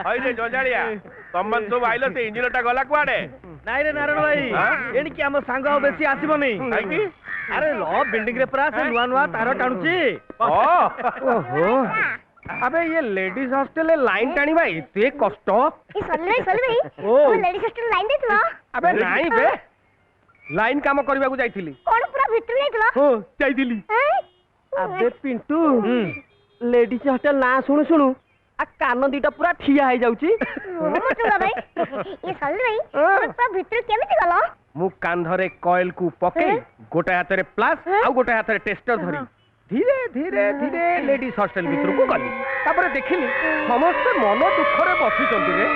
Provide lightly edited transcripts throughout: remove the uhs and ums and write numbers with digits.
हई रे जोजालिया तमन सब आइलो से इंजिनटा गला कुआडे नाइ रे नारायण भाई एणी कि हम सांग बेसी आसीबनी काई की अरे लो बिल्डिंग रे परा से नुआ नुआ तार टाणुची ओहो अबे ये लेडीज हॉस्टल लाइन टाणी भाई एते कष्ट ई सल्ले भाई ओ लेडीज हॉस्टल लाइन देतलो अबे नाही बे लाइन काम करबा को जाईथिली कोन पूरा भीतर जाइतलो हो जाईथिली अबे पिंटू लेडीज हॉस्टल ना सुनु सुनु आ कान दीटा पूरा ठिया हो जाउची मोटुला भाई ये सल्ले भाई पूरा भीतर केमिति गलो मु कांधरे कॉइल को पके गोटे हाथ रे प्लस आ गोटे हाथ रे टेस्टर धरी धीरे धीरे धीरे लेडीज हॉस्टल भीतर को गली तापर देखिनी समस्त मन दुख रे बसी चंती रे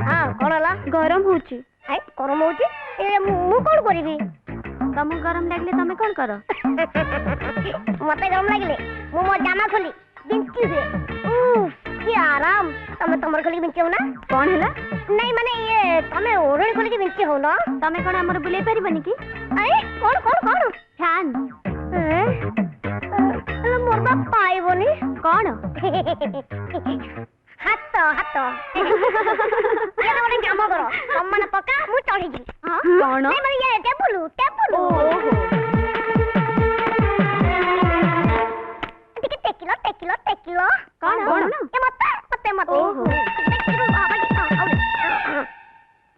हां कोनला गरम होची हाय गरम होची ए मु कोन करिवि तम गरम लागले तमे कोन करो मते गरम लागले मु मो जामा खोली बिंची हुए की आराम तमे तमर खोली बिंची हो ना कोन हैला नहीं माने ये तमे ओरणी खोली के बिंची हो ना तमे कोन हमर बुले परिबनी की अरे कोन कोन कोन फैन अरे मोर बा पाइबोनी कोन हाथ हाथ ये गोटे काम करो तम माने पका मु चढ़ी जी हां कोन नहीं माने ये टेबल टेकिलो कौन ये मत ओहो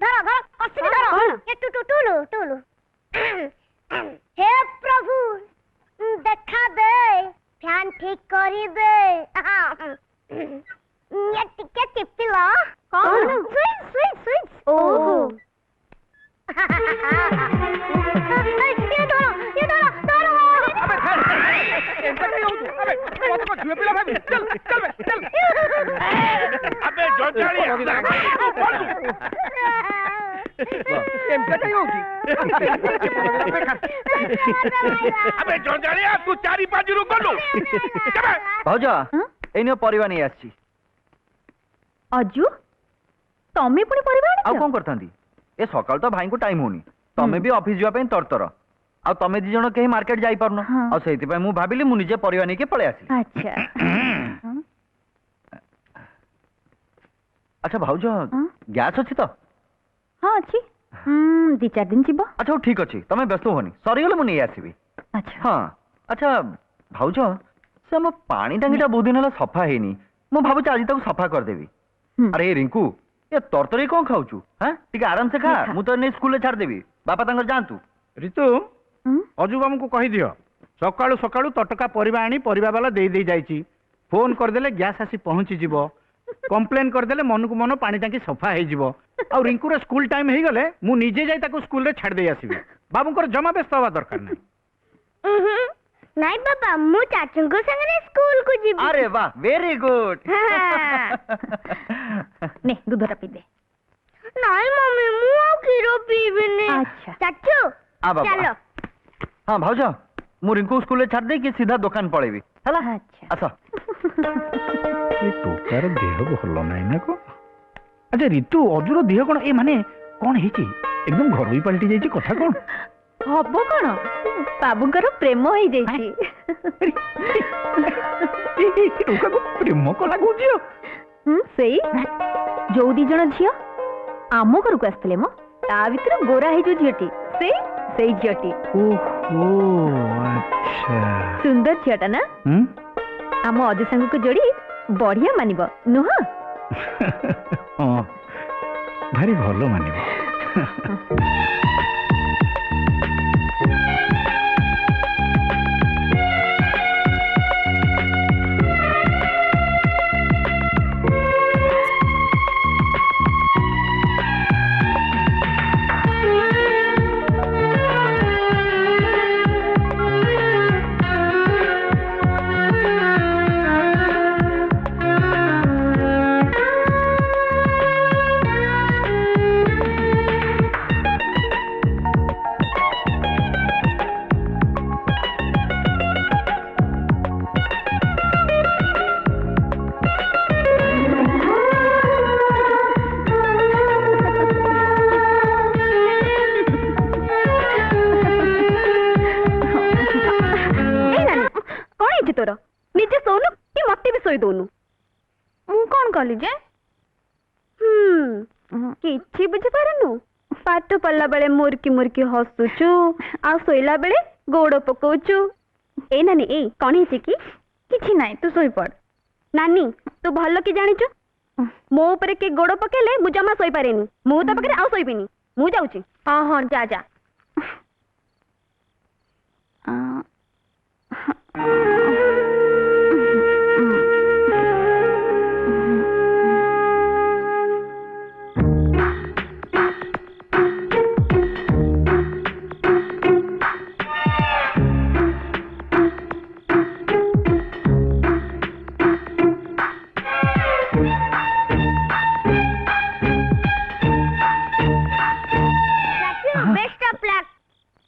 धरो कसी धरो ये टूलू हे प्रभु देखा दे फैन ठीक करी दे ये टिके टिपिलो कौन स्विच ओहो ये धरो अबे जोजालिया अबे जोजालिया तू चारी बाजू गलु भाउजा एने परिवा नहीं आछि अजू तमे पुनी परिवा आ कोन करथांदी ए सकाळ तो भाई को टाइम होनी तमे भी ऑफिस जाय पे तरतर आ तमे दी जण केही मार्केट जाई परनो आ सेति पे मु भाबिली मु निजे परिवा नै के पळे आसी अच्छा अच्छा भाउजा गैस अछि तो हां अछि 2-4 दिन जीबो अच्छा ठीक अछि तमे व्यस्त होनी सरी गेले मु नै आसीबी अच्छा हां अच्छा भाउजा से हम पानी टांगीटा बहुत दिन हला सफा हेनी मु भाबु आज तक सफा कर देबी अरे रिंकू ये तरतरी कौन खाऊचु हां ठीक आराम से खा मु तो नै स्कूल ले छाड़ देबी बापा तंगर जानतु ऋतु अजू बाबू को कहि दियो सकाळु सकाळु तटका परिबा आनी परिबा वाला देई देई जाईची फोन कर देले गैस आसी पहुंची जिवो कंप्लेन कर देले मन को मन पानी टांकी सफा हे जिवो आ रिंकू रे स्कूल टाइम हे गले मु निजे जाई ताको स्कूल रे छाड़ देई आसीबी बाबू को जमा व्यस्त होवा दरकार नै नहीं बाबा मु चाचू को संगे स्कूल को जीबी अरे वाह वेरी गुड ने दूधरा पी दे नहीं मम्मी मु आ खीरो पीबे ने अच्छा चाचू चलो हां भाउजा मु रिंकू स्कूल रे छाड़ दे कि सीधा दुकान पळेबी हला अच्छा अच्छा ये टोकार देह भलो नै ना को अच्छा ऋतु अजुर देह कोन ए माने कोन हेची एकदम घर ही पलटी जाईची कथा कोन हबो कोन बाबूकर प्रेम होई जाईची टोका को प्रेम को लागू जियो सेई जो दी जण झियो आमो घर को आस्तले मो ता भीतर गोरा हे जो झियटी सेई झियटी ओहो अच्छा सुंदर झियटा ना आम अजू संग को जोड़ी बढ़िया मानिबो नुह हां भारी भलो मानिबो କିଛି ବୁଝିପାରୁନୁ ପାଠ ପଢିଲା ବେଳେ ମୁର୍କି ମୁର୍କି ହସୁଛୁ ଆଉ ଶୋଇଲା ବେଳେ ଗୋଡ ପକଉଛୁ। ଏ ନାନୀ ଏଇ କଣ ହେଇଛି କି? କିଛି ନାହିଁ ତୁ ଶୋଇପଡ। ନାନୀ ତୁ ଭଲ କି ଜାଣିଛୁ ମୋ ଉପରେ କିଏ ଗୋଡ ପକେଇଲେ ମୁଁ ଜମା ଶୋଇପାରେନି। ମୁଁ ତା ପାଖରେ ଆଉ ଶୋଇବିନି। ମୁଁ ଯାଉଛି। ହଁ ହଁ ଯା ଯା। Best of luck.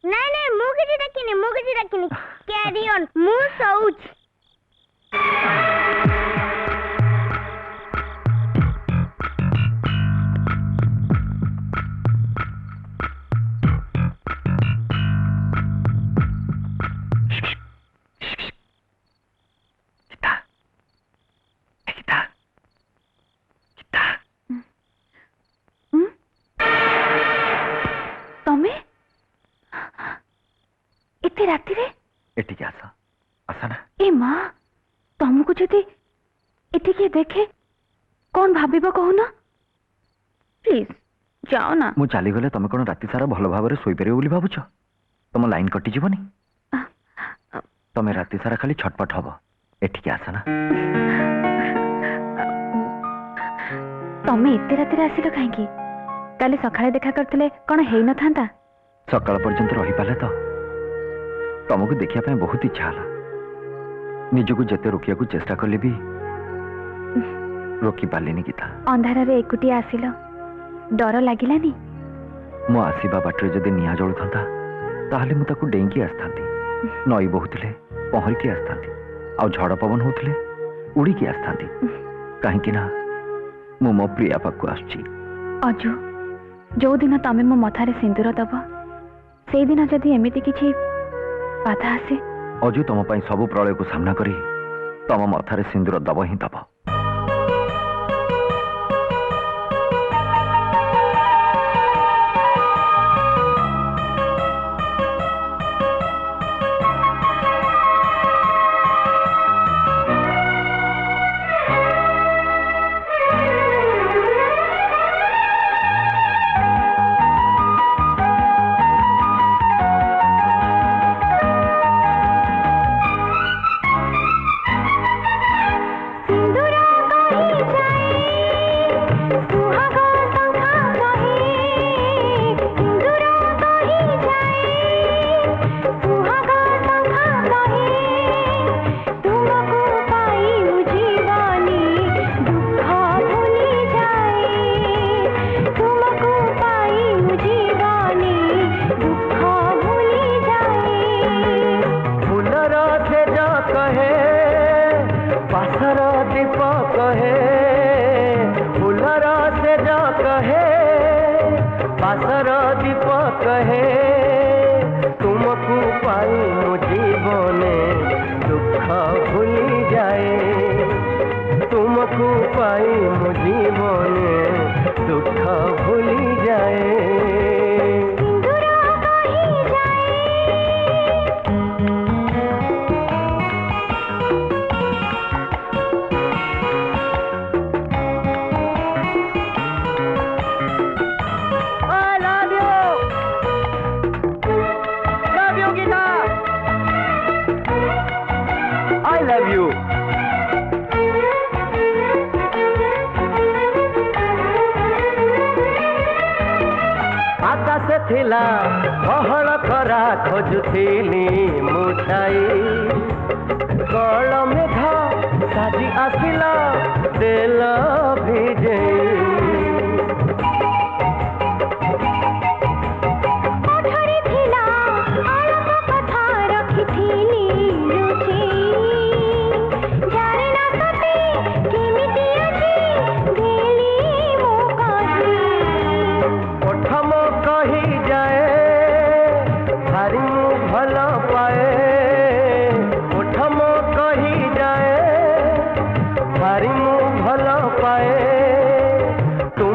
नहीं नहीं मुंह की रखनी कैरी ऑन मुंह सोच। तमे एते राती रे एटिके आसा ना। ए माँ तुमको जदि एटी किए देखे कौन भाविबो कहूना। प्लीज जाओ ना। मु चली गले तमे कोन राती सारा भलो भाबरे सोई परिबो बोली भाबुछ? तम लाइन कटि जीवनी। तमे राती सारा खाली छटपट हबो। एटिके आसा ना। तमे एते राती रे आसिलो काहे की? काली सकाळे देखा करथिले कोन हेई न थांता? सकाळ पर्यंत रही पाले तो तुमको देखिया पे बहुत इच्छा हला। निजको जेते रोकिया को चेष्टा करले भी रोकी पालिनी गीता। अंधार रे एकुटी आसिलो डर लागिलानी? मो आसीबा बाटरे जदि निया जळु थांता ताहले मु ताकू डेंकी आस्थांती। नई बहुतले पहर की आस्थांती आ झड़ पवन होतले उड़ी की आस्थांती। काहे कि ना मु मो प्रिया पाकू आछी। अजू जो दिन तमे मो मथारे सिंदूर दब से दिन जदि एमिति किछि बाधा आसे अजू तुम पाई सब प्रलय को सामना करी तुम मथारे सिंदूर दब ही दब। थिला बहल खरा खोजुथिली मुछाई कल मेघ साजी आसिला देल भिजेई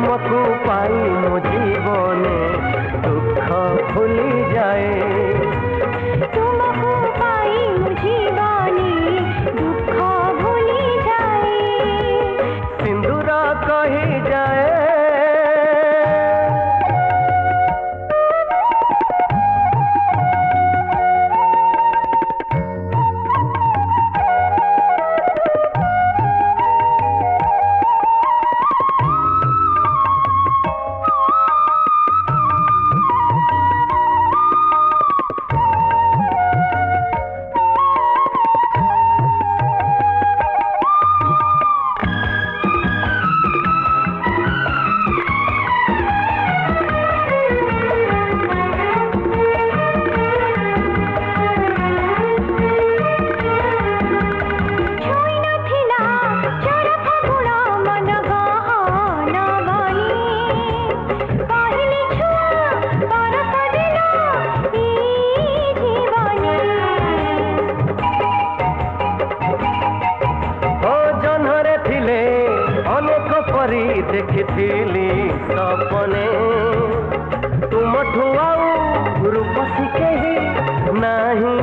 तुमको पाई मो जीवने दुख भूली जाए तुमको पाई मो जीवने दुख भूली जाए सिंदूर कही जाए देखिथिली सपने तुमठू आउ रूपसी केही नाही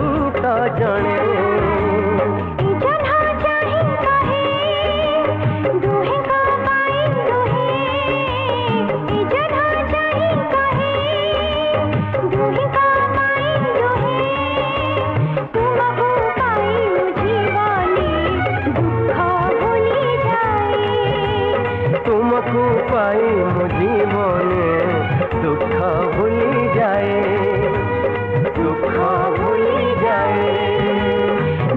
तो जणे तुमको पाई मो जीवने दुख भूली जाए दुख भूली जाए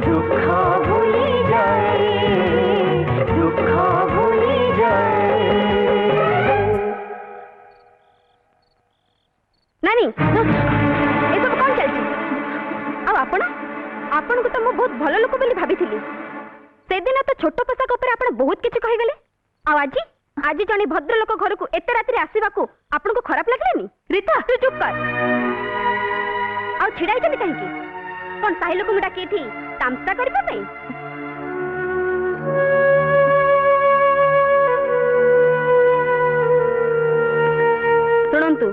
दुख भूली जाए दुख भूली जाए नानी ए सब कौन चलछि आ आपण को तो मो बहुत भलो लोक बोली भाबिथिली से दिन तो छोट पोशाक ऊपर आपण बहुत किछि कहि गेले आ आज जने भद्र लोक घर को एते रात्रि आसीबा को आपन को खराब लागलेनी रीता तू चुप कर आ छिड़ाई जने कहि की कोन साही लोक मुडा के थी तामसा करबा पे सुनंतु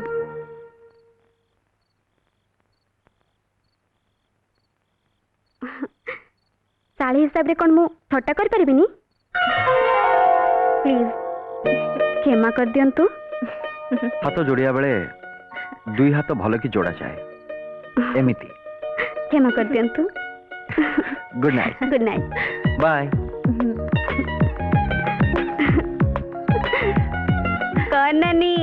साली हिसाब रे कोन मु थट्टा कर परबिनी प्लीज क्षमा कर दियंतु हाथ जोड़िया बेले दुई हाथ भल की जोड़ा जाए एमिति क्षमा कर दियंतु good night good night bye कौन नानी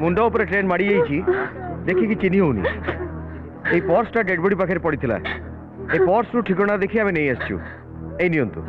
मुंड ऊपर ट्रेन माड़ी जाइछि देखि कि चिन्ही होनी ए पर्सटा डेड बॉडी पाखे पड़ीथिला ए पर्स रु ठिकाना देखि आमे नहीं आछछु ए नियंतु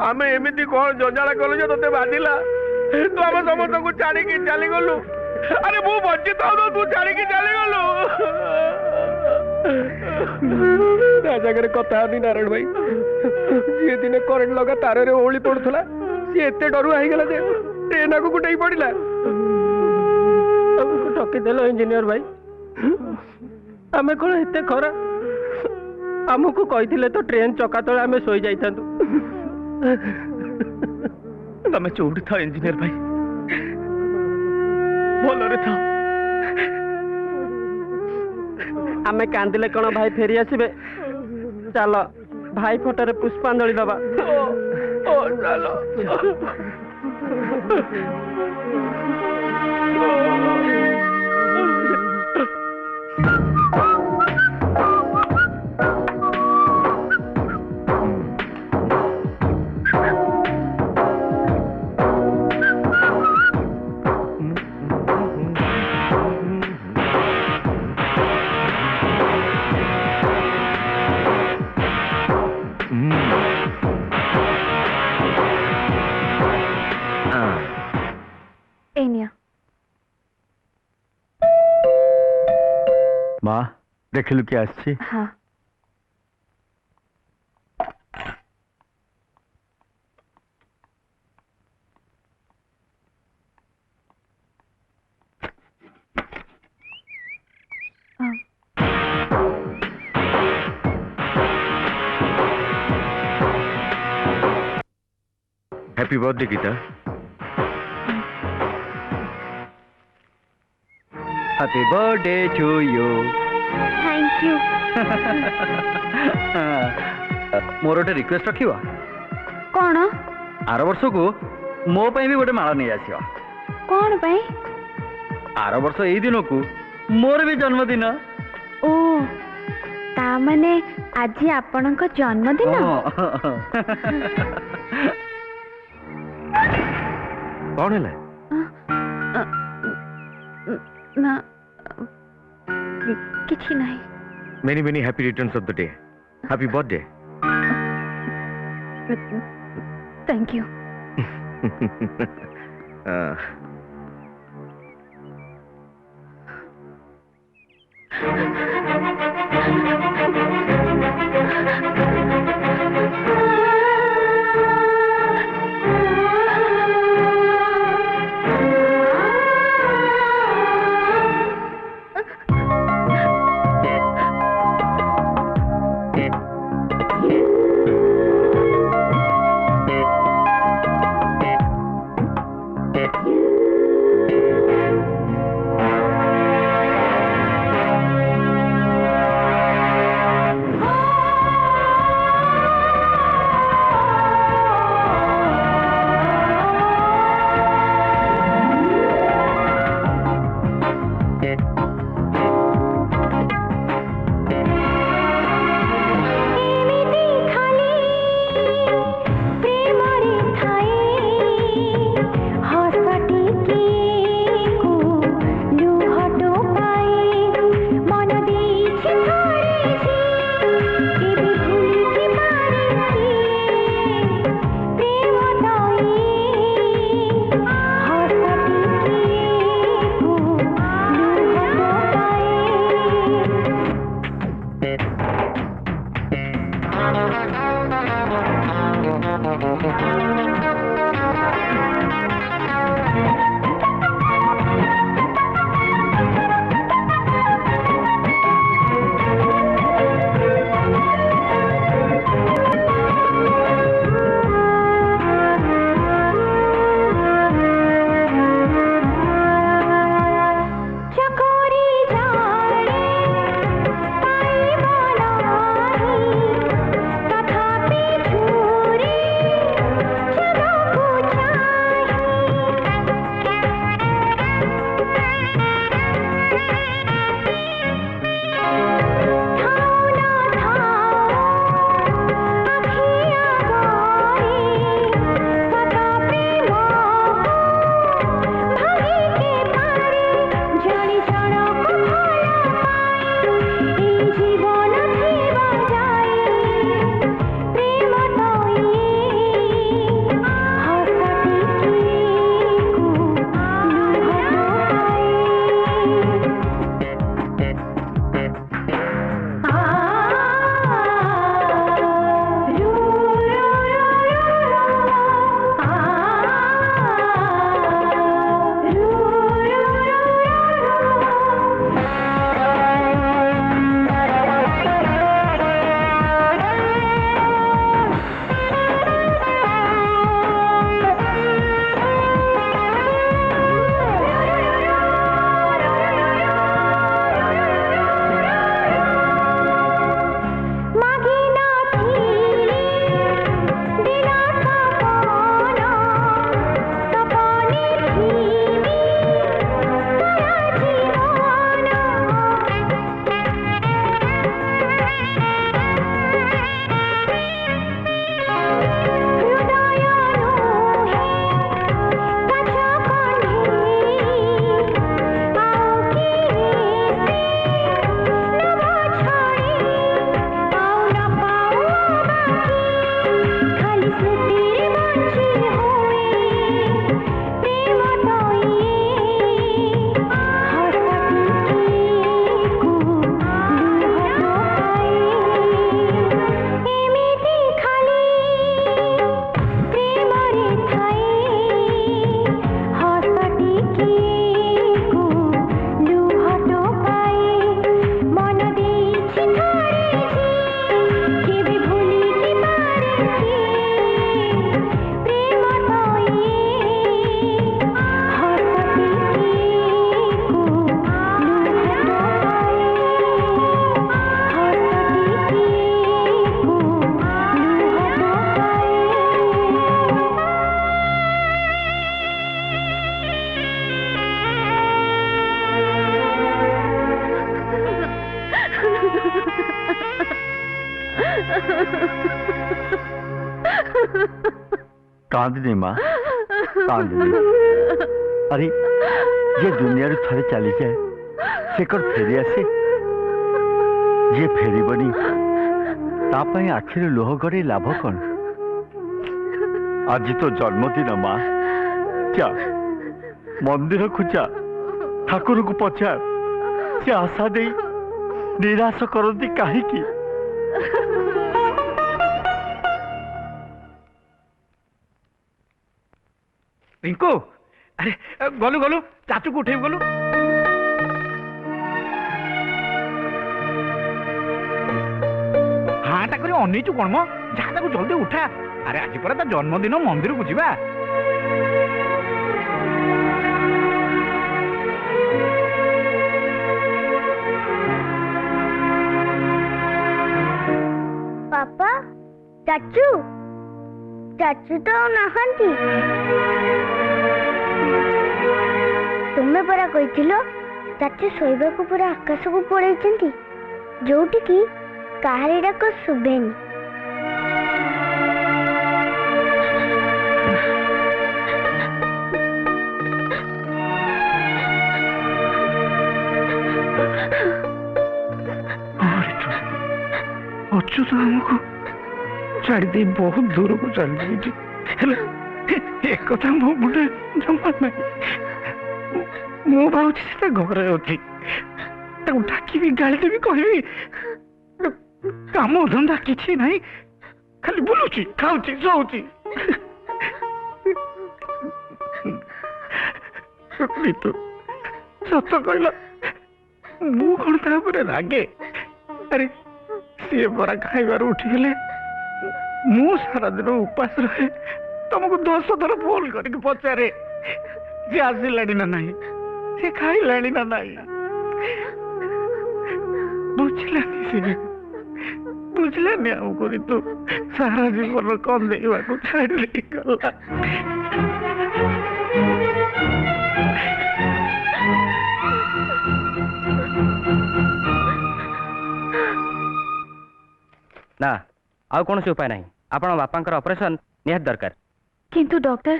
आमे एमिति कौन जंजाला कलु जे तोते बाधिला तू आम समस्त को छाड़ी की चली गलु अरे मु बंचित हो तू छाड़ी की चली गलु ता जगह कथा नहीं नारायण भाई ये दिन करंट लगा तार रे ओली पड़ुथला सी एते डरु आही गेला जे ट्रेन को गुटाई पड़िला हमको ठकी देलो इंजीनियर भाई आमे कोन एते खरा हमको कहिथिले तो ट्रेन चका तळे आमे सोई जाइतांतु तमें चौड़ी था इंजीनियर भाई भलरे था आमे कांदिले कौन भाई फेरी आसबे चलो भाई फोटो पुष्पांजलि दबा ओ चलो माँ देखिलु क्या आछि हाँ happy birthday Geeta happy birthday to you thank you मोर गोटे रिक्वेस्ट रखिवा कौन आर वर्ष को मो पे भी गोटे माला नहीं आसियो कौन भाई आर वर्ष एई दिन को मोर भी जन्मदिन ओ ता माने आज आपनक जन्मदिन कौन है ना किछि नहीं many many happy returns of the day happy birthday thank you कांदनी माँ कांदनी। अरे ये दुनिया थे चली जाए से कौन फेरी आसे ये फेरी बनी तापाई आखिर लुह गड़े लाभ कौन। आज तो जन्मदिन माँ जा मंदिर को जा ठाकुर को पचार से आशा दे निराश करती कहीं। रिंकू अरे गलु गलु चाचू को उठे गलु। हाँ टा कर अनईचु कौन मो जहाँ जल्दी उठा। अरे आज पर जन्मदिन मंदिर को जीवा। पापा चाचू चाचू तो नहांती। तुमे परा कहिथिलो चाचू सोइबा को पूरा आकाश को पड़ेइचंती जोटी की काहारी डाक सुबेनी। अच्युत हमको छाड़ी दे बहुत दूर को चल गई। एक कथा मो मुंडे जमा नहीं। मो भावची से घरे अच्छी डाकी भी गाली देवी कहबी काम धंदा किसी नहीं खाली बुलुची खाऊची सोची। तो सत कहला मु कौन तापर रागे। अरे सी बरा खाइबार उठिगले मु सारा दिन उपास रहे तुमको 10 थर फोन करके पचारे सी आसिलानी ना नहीं सी खाइलानी ना नहीं। बुझलानी सी बुझलानी हमको तू सारा जीवन कम देखा को छाड़ दे गला। ना आउ कौन से उपाय नहीं आपण बापांकर ऑपरेशन निहात दरकार। किंतु डॉक्टर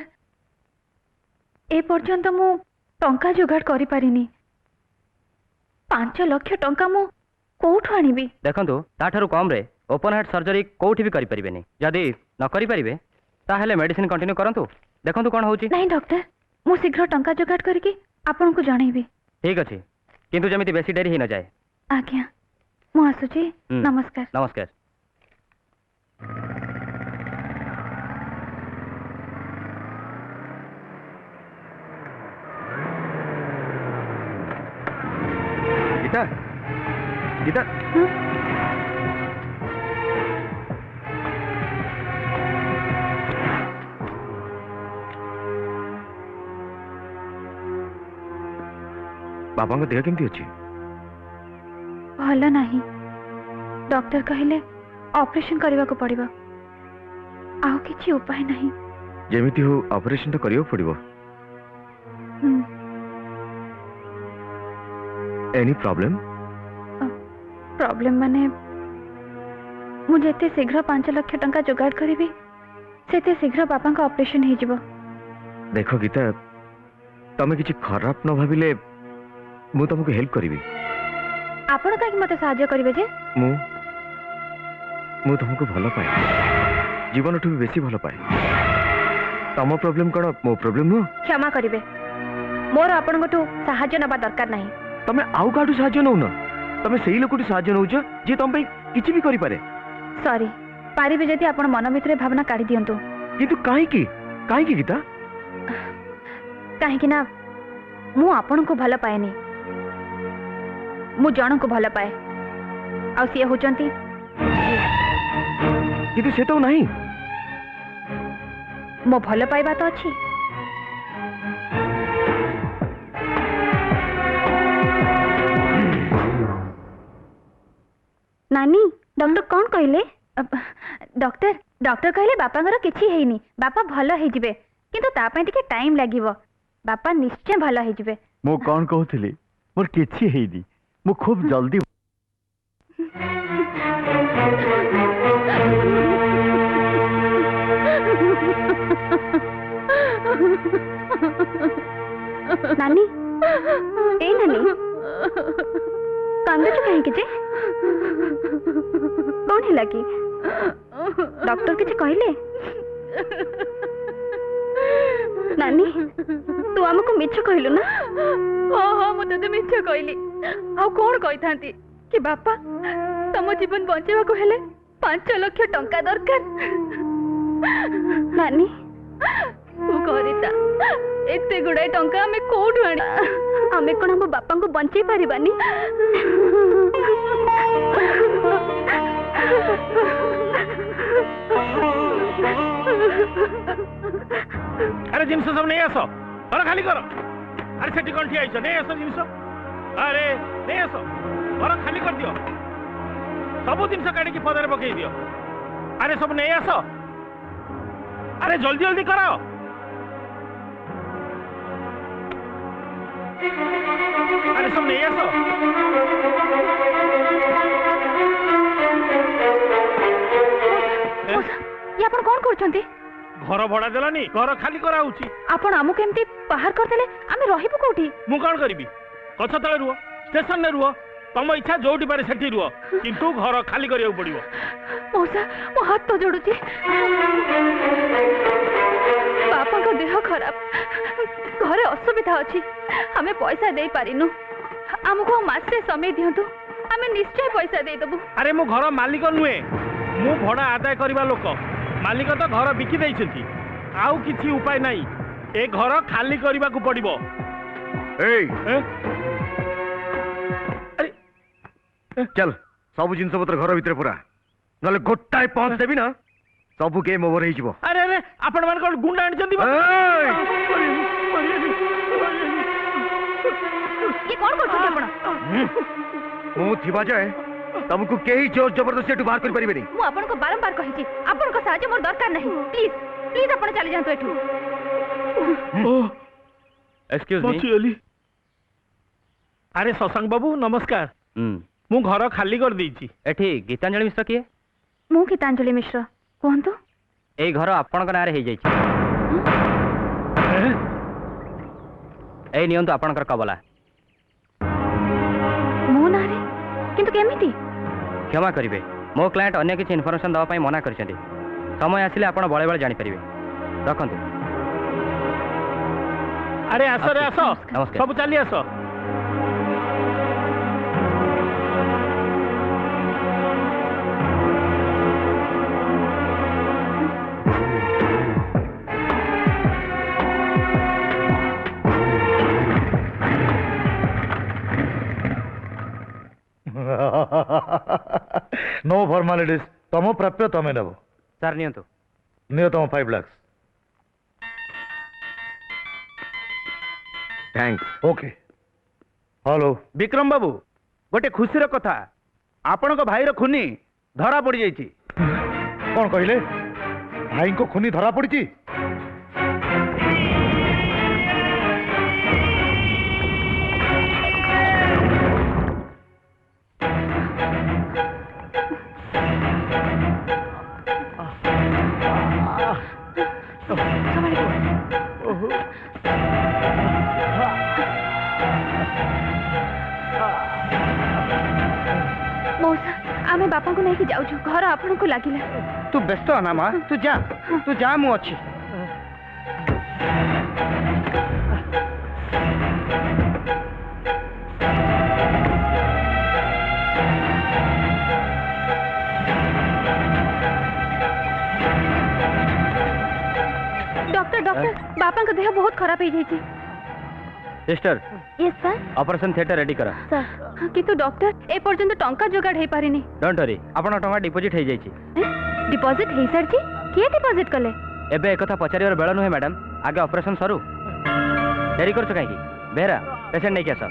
ए पर्यंत मु टंका जोगाड़ करि पारिनी। 5 लाख टंका मु कोठु आनिबी। देखंतु ताठारु कम रे ओपन हार्ट सर्जरी कोठी भी करि परिबेनी। जदी न करि परिबे ताहेले मेडिसिन कंटिन्यू करंतु देखंतु कोन होउची। नहीं डॉक्टर मु शीघ्र टंका जोगाड़ करके आपन को जणाइबी। ठीक अछि किंतु जमिति बेसी देरी ही न जाए। आज्ञा मु आसुची। नमस्कार। नमस्कार। गीता गीता बाबा देह केमती अच्छी भल नहीं डॉक्टर कहले ऑपरेशन करने को पड़िबो आउ किछि उपाय नहीं। जेमिति हो ऑपरेशन तो करियो पड़िबो। एनी प्रॉब्लम प्रॉब्लम माने मु जेते शीघ्र 5 लाख टंका जोगाड़ करिबी सेते शीघ्र बापा का ऑपरेशन हे जिवो। देखो गीता तमे किछि खराब न भाबिले मु तुमको हेल्प करिबी। आपण काकी मते सहाय्य करिवे जे मु तुमको भलो पाए जीवन ठू बेसी भलो पाए। तम प्रॉब्लम कण मो प्रॉब्लम नो। क्षमा करिवे मोर आपण गटू सहाय्य नबा दरकार नहीं। तमे आउ काटू सहाय्य नौ न तमे सेही लोकटू सहाय्य नौछ जे तम पे किछि भी करि पारे। सॉरी पारिबे जति आपण मन भितरे भावना काढी दियंतु। किंतु काहे की गीता काहे कि ना मु आपण को भलो पाएनी मु जण को भलो पाए आ सी होचंती किंतु से तो नहीं मो भलो पाइबा तो अच्छी। नानी डॉक्टर कौन कहले? डॉक्टर कहले बापांगर किछि हेइनी बापा भलो हे जिवे किंतु ता पय टिके टाइम लागिवो बापा निश्चय भलो हे जिवे। मो कौन कहउथिली मोर किछि हेइनी मु खूब जल्दी नानी ए नानी कांदुच कहीं जे कौन है कि डॉक्टर किसी कहले नानी तू आमको मिछ कहलु ना हाँ हाँ मुझे मिछ कहली आ कौन कही था कि बापा तुम जीवन बचावा को हेले 5 लाख टंका दरकार नानी तू करिता एते गुड़ाई टंका आमे कोठु आनी आमे कोन हम बापा को बंचाई पारिबानी अरे जिनस सब नहीं आस घर खाली कर अरे सेठी कौन ठिया नहीं आस जिनस अरे नहीं आस घर खाली कर दियो सब जिनस काढ़ी पदारे पकई दियो अरे सब नहीं आस अरे जल्दी जल्दी करो अरे सब नहीं आस ये अपन कौन करछंती घर भड़ा देलानी घर खाली कराउची आपण आमु केमती बाहर कर देले आमे रहिबु कोठी मु कोन करबी गछ तळे रुह स्टेशन ने रुह तम इच्छा जोटी पारे सेठी रुह किंतु घर खाली करिया पड़िबो मौसा मो हाथ तो जोड़ुची बापा को देह खराब घरे असुविधा अछि हमें पैसा दे पारिनु हमको मासे समय दियंतु हमें निश्चय पैसा दे दबु अरे मु घर मालिक नुहे मु भड़ा आदाय करबा लोक मालिक तो घर बिकी देइछथि आउ किछि उपाय नाही ए घर खाली करबा को पड़िबो चल सब जिनस पत्र घर भितर पूरा नले गोटाए पहुंच देबी ना सब गेम ओवर हो जिवो अरे अरे आपण मान कोन गुंडा आनचंदी ये कौन करछथि आपण मु थिबा जाय तुमको केही जोर जबरदस्ती एटू बाहर कर परिबेनी मु आपण को बारंबार कहिछि आपण को सहायता मोर दरकार नहीं प्लीज प्लीज आपण चली जांतो एठू एक्सक्यूज मी अरे शशांक बाबू नमस्कार मु घर खाली कर देइछि एठी गीतांजलि मिश्र किए मु गीतांजलि मिश्र कोहंतु ए घर आपन नारे हो जाइछि ए नियंतु आपनकर कबला मो नारे किंतु केमिति क्षमा करिवे मो क्लाइंट अन्य किसी इनफॉरमेशन दवा पई मना करछथि समय आसिले आपण बळे बळे जानि परिवे रखंतु अरे आसो रे आसो नमस्कार सब चली आसो नो फॉर्मालिटीज तम प्राप्य तमें नब सर नियंतु नियो तम 5 lakh thanks okay hello Vikram Babu गोटे खुशी कथा आपण को भाई खुनी धरा पड़ जाइछि कौन कहले भाई को खुनी धरा पड़ी आमे बापा को नहीं जाऊ घर आपण को लागिला तू व्यस्त ना मां तू जा मु अच्छी डॉक्टर डॉक्टर बापा का देह बहुत खराब हो जाइछि sister yes sir operation theatre ready करा सर किंतु डॉक्टर ए पर्यंत टंका जोगाड़ हे पारिनी डोंट वरी आपण टंका डिपॉजिट हो जाइछि डिपॉजिट हे सर जी के डिपॉजिट कले एबे एकथा पचारिवर बेळ नुहे मैडम आगे ऑपरेशन सरू देरी करछ काहे की बेहरा पेशेंट नहीं कैसा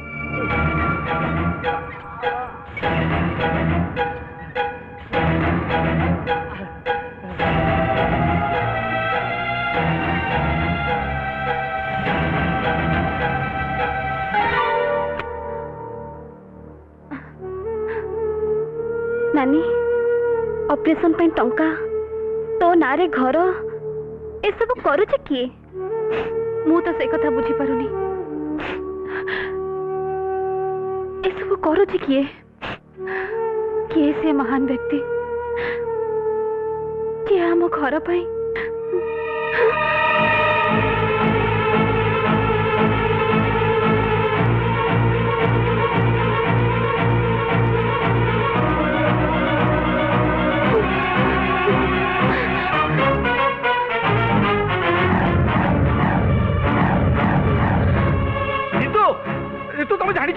नानी ऑपरेशन पे टंका तो नारे घर ए सब करूछ किए मु तो से कथा बुझी पारुनी सबको करुची किए किए से महान व्यक्ति जे आम घर पाई ऋतु तुम जानी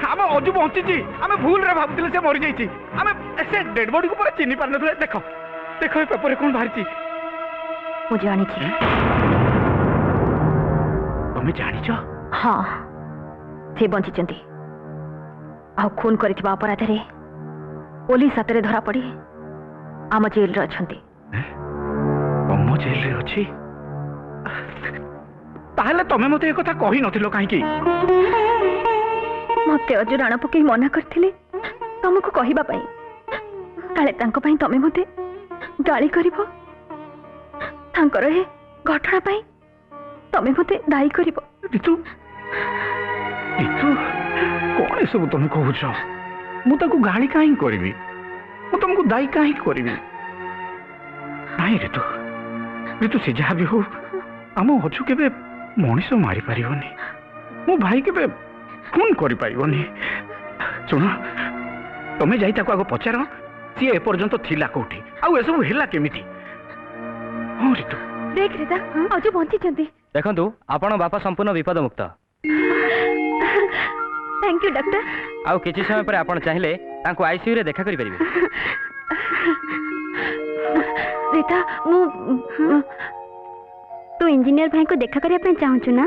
आम अजु बंची आम भूल रे भावुले से मरी जाइए आम से डेड बॉडी को पूरा चिन्ह पार न देख देख पेपर कौन बाहरी मु जानी तुम जानी हाँ से बंची आ खून करथिबा अपराध रे पुलिस हाथ रे धरा पड़ी आम जेल रे अछंती तुम जेल रे अछि ताहले तमे मते एक कथा कहि नथिलो काहे मते अजु राण पकई मना करथिले तुमको कहिबा पई काले तांको पई तमे मते गाली करिवो तांकर हे घटना पई तमे मते दाई करिवो ऋतु ऋतु कौन सब तुम कहूछ मु ताको गाली काहे करबी मु तुमको दाई काहे करबी नहीं ऋतु ऋतु से जहाँ भी हो आम अजु केबे मनीष मारी पारिबनी मो भाई केबे खून करि पारिबनी सुन तमे जाई ताको आगो पचार सी ए पर्यंत थिला कोठी आ ए सब हेला केमिति हां ऋतु देख रेता अजु बंची चंदी देखंतु आपण बापा संपूर्ण विपद मुक्त थैंक यू डॉक्टर आउ किछि समय पर आपण चाहिले तांको आईसीयू रे देखा करि परिबे रेता मु तू इंजीनियर भाई को देखा करिया पे चाहूछु ना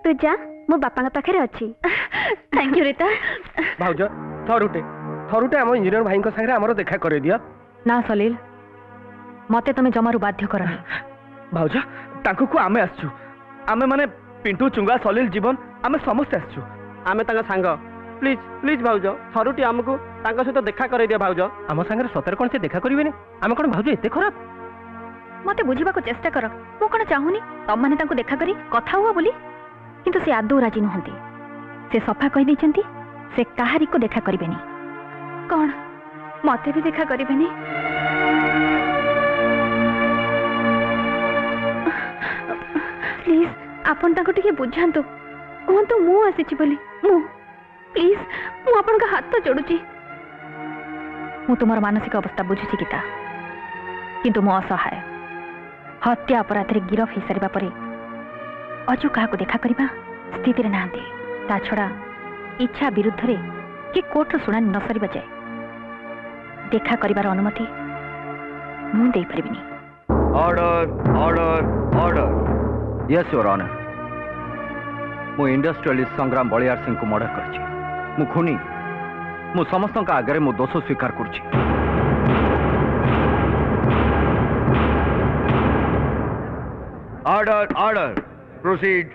तू जा मो बापा का पाखरे अछि थैंक यू रेता भाउज थरुटे थरुटे हम इंजीनियर भाई को संगे हमरो देखा करे दिया ना सलील मते तमे जमारू बाध्य करनी भाउज तांको को आमे आछू आमे माने पिंटू चुंगा सलील जीवन आमे समस्त आछू आमे तांगा संग प्लीज प्लीज भाउज थरुटी हमको तांका सहित देखा करे दिया भाउज हम संगे सतर कोन से देखा करिवेनी आमे कोन भाउज एते खराब मते बुझीबा को चेष्टा कर मु कोन चाहुनी तम माने तांको देखा करी कथा हुआ बोली किंतु से आदौ राजी नहंती से सफा कहि दैचंती से काहारी को देखा करिवेनी कोन मते भी देखा करिवेनी प्लीज आपण ताको टिके बुझांतो कहंतो मु आसीची बोली मु प्लीज मु आपण का हाथ तो जोडुची मु तुमर मानसिक अवस्था बुझुची किता किंतु मो असहाय हत्या अपराध रे गिरफ हो सारिबा परे अजु का देखा करबा स्थिति रे नांती ता छड़ा इच्छा विरुद्ध रे कि कोर्ट रो सुनानी न सरिबा जाय देखा करिबार अनुमति मु देई परिबिनी order order order yes your honour मु इंडस्ट्रियलिस्ट संग्राम बलियार सिंह को मर्डर करछि मु खुनी मु समस्त का आगे मु दोष स्वीकार करछि ऑर्डर ऑर्डर प्रोसीड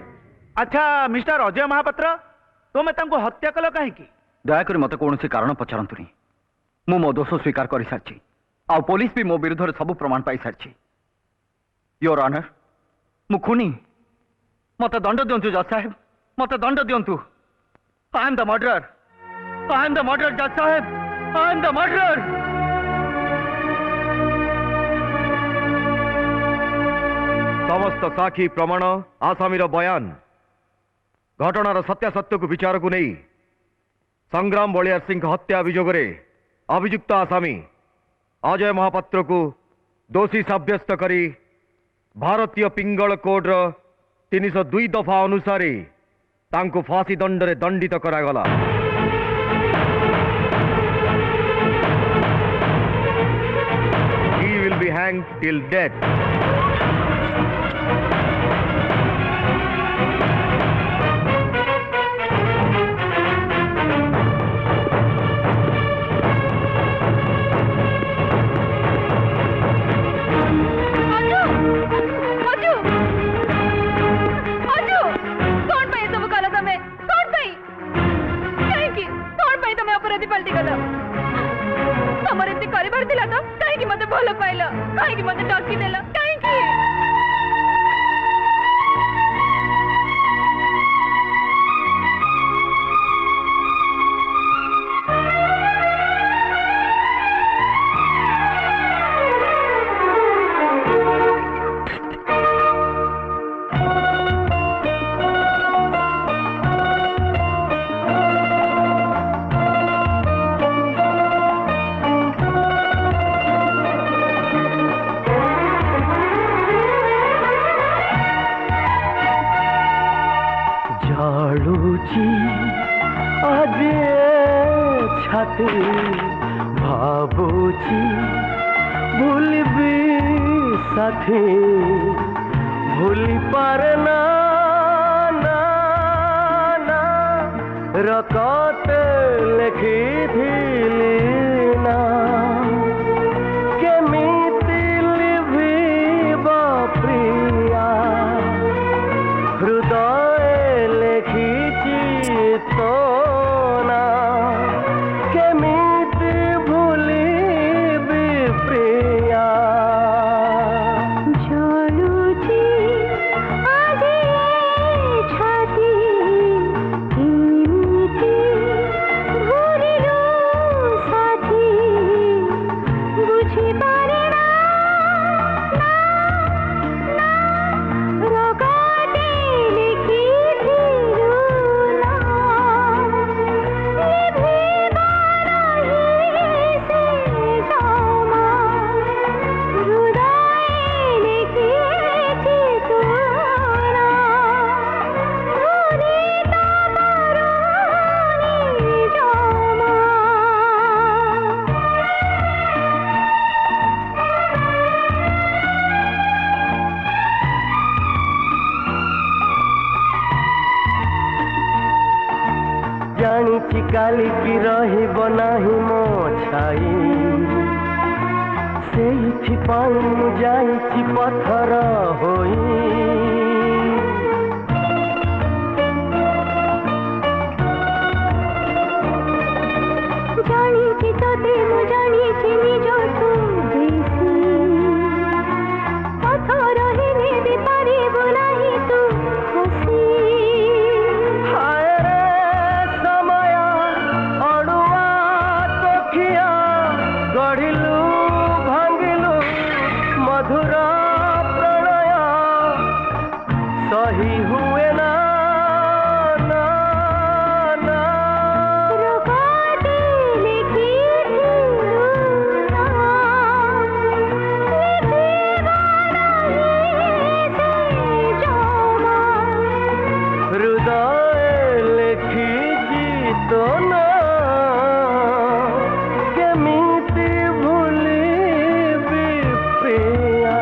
अच्छा मिस्टर अजय महापात्र तुम तांको हत्या कल कहीं दयाकोरी मत कौन कारण पचारतुनी मु मो दोष स्वीकार कर सारी आ पुलिस भी मो विरुद्ध सब प्रमाण पाई सारी योर ऑनर मु खुनी मत दंड दिंतु जज साहेब मत दंड दिंतु आई एम द मर्डरर जज साहेब आई एम द मर्डरर समस्त साक्षी प्रमाण आसामीर बयान घटनार सत्यासत्य को विचार को नहीं संग्राम बलियार सिंह हत्या अभियोग अभियुक्त आसामी अजय महापात्र को दोषी साब्यस्त करी भारतीय पिंगल कोड 302 दफा अनुसार तांको फांसी दंड रे दंडित करागला He will be hanged till death. मते भल पाइल कहीं मते टकी देला कहीं साथी भाबुची भूलबी साथी भूली पारे ना ना ना रकत लिखिथिली ना केमिति लिभिबा प्रिया हृदय लिखिची तो ना केमिति भूलिबी प्रिया ঝলুচি আজি ছাতি ইমিতি ঘুরিলো সাথী বুঝি পারে না রগতে লিখিথিলু না লিভিবার হিসে জমা হৃদয়ে লিখিছি তোরা ভুলিত পারোনি জমা जानिछि काली की रहिब नाही मो छाई ସେଇଥିପାଇଁ ମୁଁ ଯାଇଛି ପଥର ହୋଇ জানিছি তোতে মু জানিছি নিজঠু বেশি পথর হেলে বি পারিবু নাহি তু হসি हाय रे समय अड़ुआ तोखिया गढ़िलु भांगिलु मधुर प्रणय सही हुए ना ना ना রগতে লিখিথিলু না লিভিবার হিসে জমা हृदय लिखिची तो ना केमिति भूलिबी प्रिया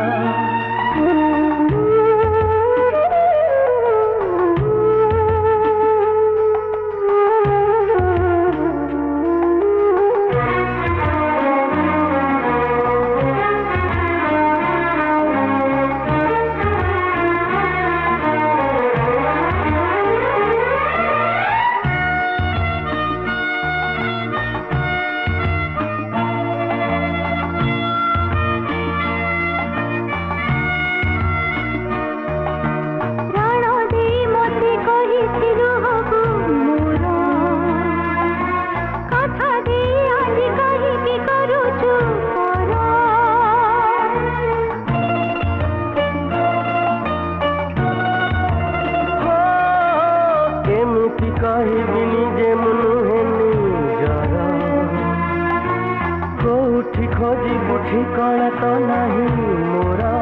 ପ୍ରାଣ ଦେଇ ମୋତେ କହିଥିଲୁ ହବୁ ମୋର କଥା ଦେଇ ଆଜି କାହିଁକି କରୁଛୁ ପର हो केमिति कहबी निजे मु नुहे निजर कोठी खोजिबु ठिकଣା तो नाही मोरा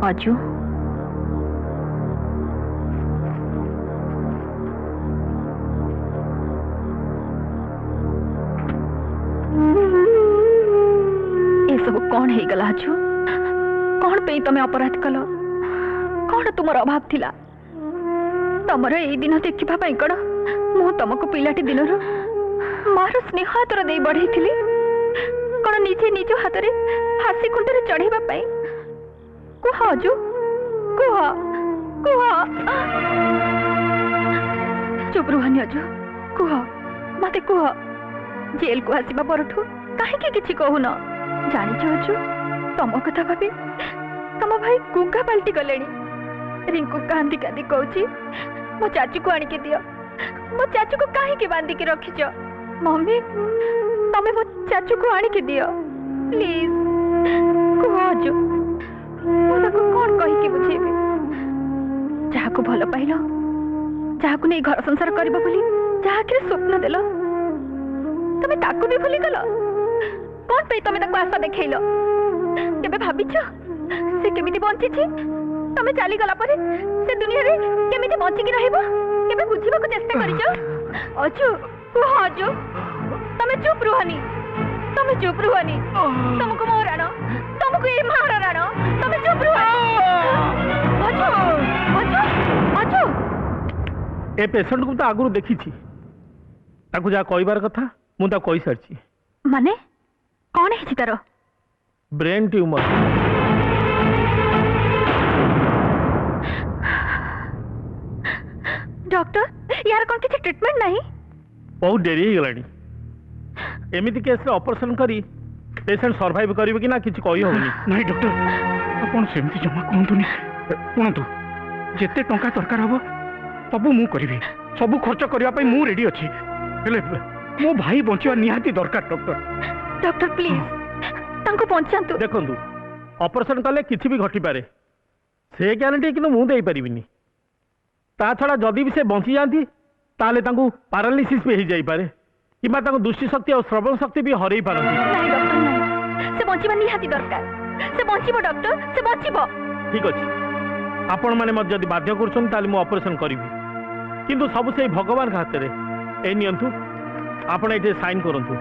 अजू ए सब कौन है गला अजू कौन पे तमे अपराध कल कौन तुमर अभाव थिला तमर ए दिन देखिबा पई कण मु तुमको पिलाटी दिनरु मार स्नेह हातर दे बढ़ई थिली कण निजे निज हाथ रे फांसी खुंटरे चढ़ीबा पई कुह अजू कुह कुह चुप रुहनी अजू कुह मते कुह जेल को आसीबा परठू काहे किछि कहून जानिछ अजू तम कथा भाबी तम भाई गुंगा पलटी गलेनी रिंकू कांदी कांदी कहूची मो चाचू को आनिके दियो मो चाचू को काहे के बांधी के रखिछ मम्मी तमे मो चाचू को आनिके दियो प्लीज कुह अजू मो ताको कोन कहि के बुझेबे जहा को भलो पाइलो जहा को नै घर संसार करबो बोली जहा के स्वप्न देलो तमे ताको भी भूली गलो कोन पे तमे ताको आशा देखैलो केबे भाबिछ से केमिति बंची छी तमे चाली गला परे से दुनिया रे केमिति बंची की रहइबो केबे बुझिबा को चेष्टा करिछ अजू कुह अजू तमे चुप रुहनी तुमको मोरानो तुमको ए मारानो तमे चुप रुहनी अजू अजू अजू ए पेशेंट को तो आगुरु देखी छी ताकू जा कहबार कथा मु ता कहि सारछि माने कौन है तार ब्रेन ट्यूमर डॉक्टर यार कौन किसी ट्रीटमेंट नहीं बहुत देरी हो गलानी एमिति केस रे ऑपरेशन करी पेशेंट सर्वाइव करिवे कि ना किछि कहि होनी नहीं डॉक्टर आपण सेमती जमा कहंतुनी कोनतु जेते टंका दरकार हबो सबु मु करिवे सबु खर्च करिया पई मु रेडी अछि हेले मो भाई बंचिवा निहाती दरकार डॉक्टर डॉक्टर प्लीज तांको पहुंचांतु देखंतु ऑपरेशन कले किछि भी घटी पारे से ग्यारंटी किनु मु देई परिबिनी ता छड़ा जदी भी से बंची जाती ताले तांको पैरालिसिस पे ही जाई पारे किबा तांको दृष्टि शक्ति और श्रवण शक्ति भी हरई पारंती नहीं डॉक्टर नहीं से बंचिबा निहाती दरकार से बंचिबो डॉक्टर से बंचिबो ठीक अछि आपण माने मत जदी बाध्य करछन ताले मु ऑपरेशन करिवि किंतु सब से भगवान के हाथ रे ए नियंतु आपण एठे साइन करंतु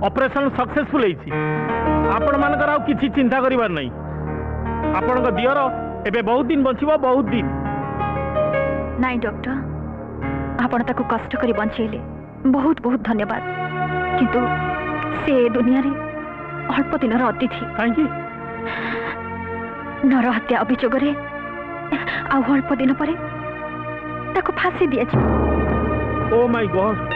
ऑपरेशन सक्सेसफुल होईछि आपण मानकर आउ किछि चिंता करिवार नहीं आपण को दियर एबे बहुत दिन बंचिबो बहुत दिन नाई डॉक्टर आपण ताको कष्ट करी बंचेले बहुत बहुत धन्यवाद किंतु से दुनिया रे अल्प दिन अतिथि काहे नर हत्या अभियोग रे आ अल्प दिन परे ताको फांसी दिया छी ओ माय गॉड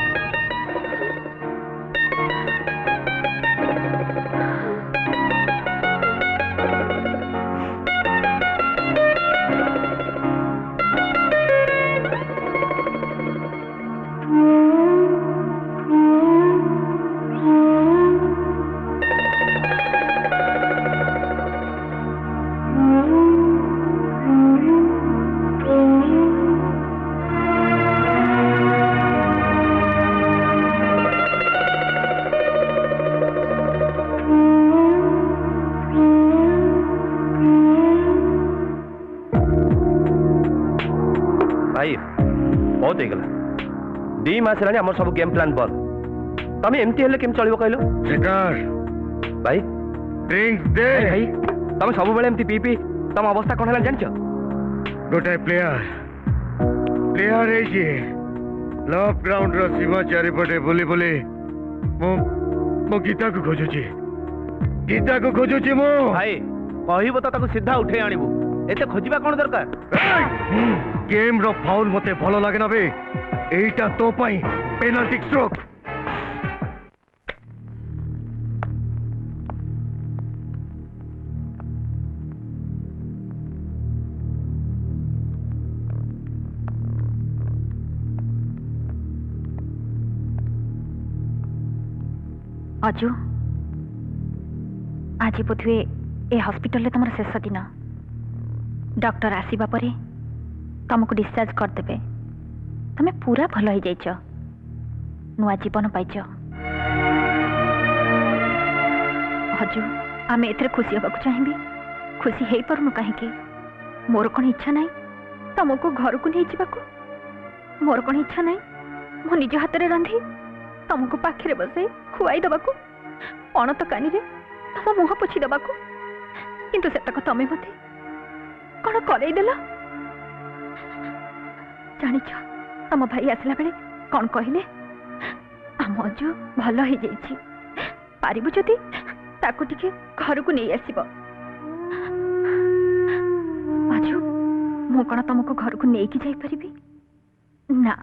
भाई बहुत हो गला 2 मास हेलानी हमर सब गेम प्लान बंद तमे एमती हेले केम चलिबो कहलो शेखर भाई ड्रिंक्स दे भाई तमे सब बेले एमती पी पी तम अवस्था कोन हेला जानछ गोटे प्लेयर है ये लव ग्राउंड रो सीमा चारिपटे बुली बुली मो गीता को खोजुची मो भाई कहबो तो ताको सीधा उठे आनिबो एते खोजिबा कोन दरकार गेम रो फाउल मते भलो लागे ना बे एटा तो पाई पेनल्टी स्ट्रोक अजु आज बोधे ए हॉस्पिटल तुम शेष दिन डॉक्टर आसवा पर तुमको डिस्चार्ज करदे तुम पूरा भल हो जाइछ नुआ जीवन पाइछ हजू आम ए खुशी हवा चाहिए खुशी हो पार्नु कहीं मोर कौन इच्छा ना तुमको घर को नहीं जावाक मोर कौन इच्छा ना मो निज हाथ में रांधि तुमको पाखे बसई खुआई दबाकू अणत कानी रे तुम मुह पोछि दबाकू किंतु सेतक तमे मते कौन करदेल जानिछ तुम भाई आसला बेले कौन कहले आम अजु भल हो जाइछि पारिबु जदि ताकू टिके घर को नहीं आसीब अजु मु कौन तुमको घर को नहीं जाई परिबी ना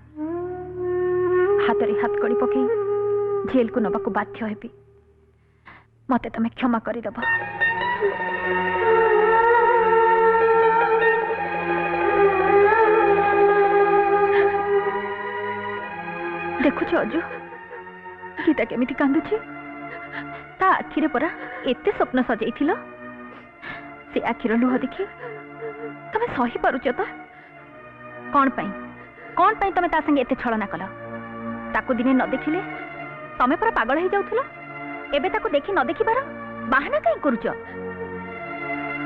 हाथ रे हाथ कड़ी पकई जेल को नबा को बाध्य हेबी मते तमे क्षमा करी दबा देखुछ अजु गीता केमिति कांदुची ता आखिरे परा एते स्वप्न सजाइथिल से आखिर लुह देखि तमे सही पारुछ तो कौन पाई तमे ता संगे एते छलना कल ताको दिने न देखिले तमे पूरा पागल हो जाउथिलो एबे ताको देखि न देखिबार बाहाना काई करूछ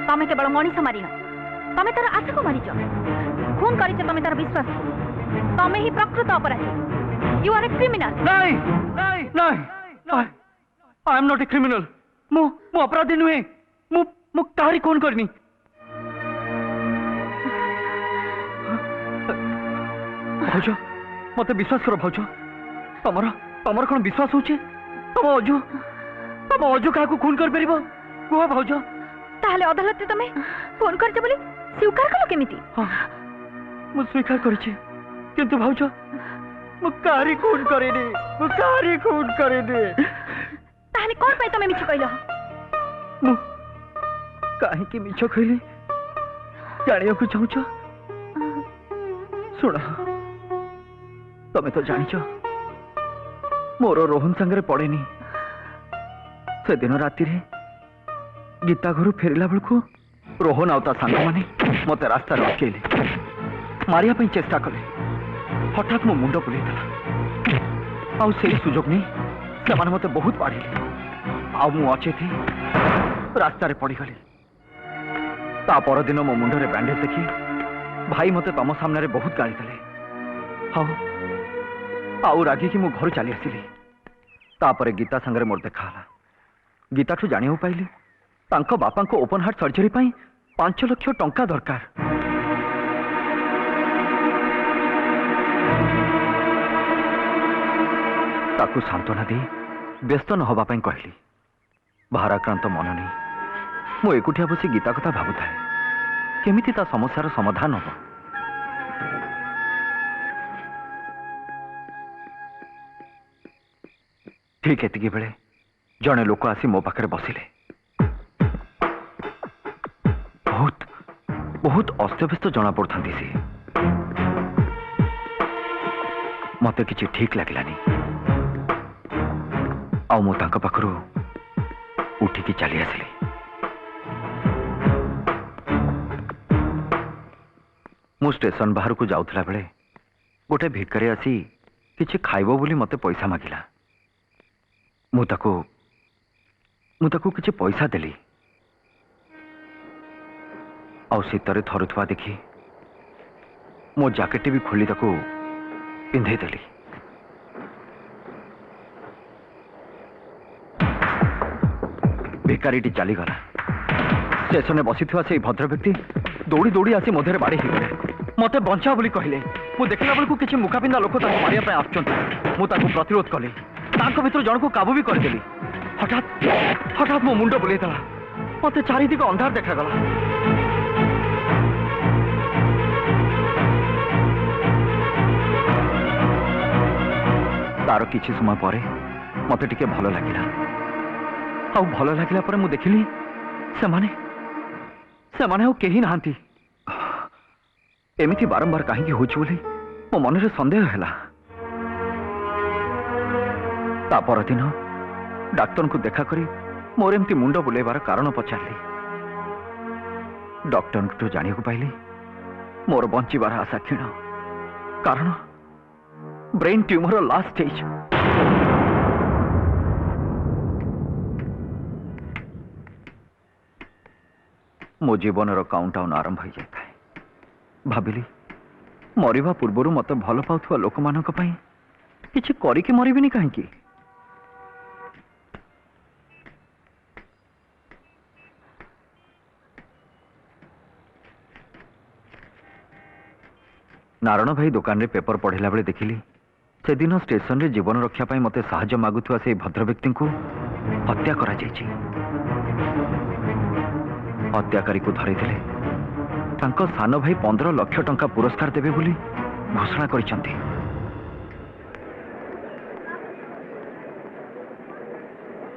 तमे केवल मनीष मारिन तमे तार आशा को मारिछ खून करिछ तमे तार विश्वास तमे ही प्रकृत अपराधी यू आर ए क्रिमिनल नहीं I am not a criminal मु अपराधी नुहे मु काहरी खून करनी भाउज मते विश्वास करो भाउज तमर कौन विश्वास होचे तम अजु क्या खून कर परिबो कुह भाउज ताहले अदालत रे तमे फोन करछ बोली स्वीकार कलो केमिति मु स्वीकार करछि किंतु भाउज मु काहरी खून करेनी ताहले कोन पई तमे मिछ कहलो मु काहे कि मिछ कहली जानियो को चाहछ सुन तमे तो जानिछ मोर रोहन संगे पड़ेनी से दिन राति रे गीता घर फेरला बेलू रोहन आउ सांग मैंने मत रास्ता अटकेले मारिया चेष्टा कले हठात मो मुंड बुलेला से सुजोग नहीं से मत बहुत बाढ़े आउ अचेती रास्तार पड़गली ता परदिन मो मुंडे बैंडेज देखी भाई मते तम सामने बहुत गाड़ी देले आउ रागी कि मो घर चली आसिली तापरे गीता संगे मोर देखा गीता ठू जानियो पाइली तांको बापा को ओपन हार्ट सर्जरी पाई 5 लाख टंका दरकार। ताकू सांत्वना दे व्यस्त न हवा पाई कहली भाराक्रांत मन नहीं मु एकुटिया बसी गीता कथा भाबुଥାଏ केमिति ता समस्यार समाधान हो। ठीक एतिकी बेले जड़े लोक आसी मो पाखरे बसिले बहुत बहुत अस्तव्यस्त जना पड़ता सी मत किसी ठीक लगलानी आ मु तांका पाखरु उठिकी चली आसिली। मु स्टेशन बाहर को जाउथला बेले गोटे भिकारी आसी किछि खाइबो बोली मते पैसा मागिला। मु ताको किछि पैसा देली आ शीतरे थरुथवा देखी मो जैकेट भी खोली ताको पिंधे देली। भिकारीटी चलीगला स्टेशन में बसी से भद्र व्यक्ति दौड़ी दौड़ी आसी मध्य बाड़ी हो गले मते बंचा बोली कहले। मु देखला बेलू किसी मुखापिंदा लोक मारिया आसुंच मु प्रतिरोध कली भर जन को काबू भी करदेली। हठात हठात मो मुंड बुलेदेला मत चारिदिक अंधार देखागला। तार किछि समय पर मत टिके भल लगिला आ भल लगिला पर मु देखिली सेमाने केही नाहांती। एमिति बारंबार कहीं होची बोली मो मन रे संदेह हैला। ता परदिन डाक्टर को देखा करी मोर एमती मुंड बुलेबार कारण पचारली। डॉक्टर तो जानिया पाइली मोर बंचीबार आशा क्षीण कारण ब्रेन ट्यूमर लास्ट स्टेज। मो जीवन काउंटडाउन आरंभ हो जाए। भाविली मरिबा पूर्वर मत भल पाउथुवा लोक मानक पई किछि करिके मरिबिनी काहेकि। नारायण भाई दुकान रे पेपर पढ़िला बेले देखिली से दिन स्टेशन रे जीवन रक्षा पाई मते साहाय्य मागुथुवा से भद्र व्यक्ति को हत्या करा जायछि। हत्याकारी को धरि देले तांको सानो भाई 15 लाख टंका पुरस्कार देबे बोली घोषणा करिसंती।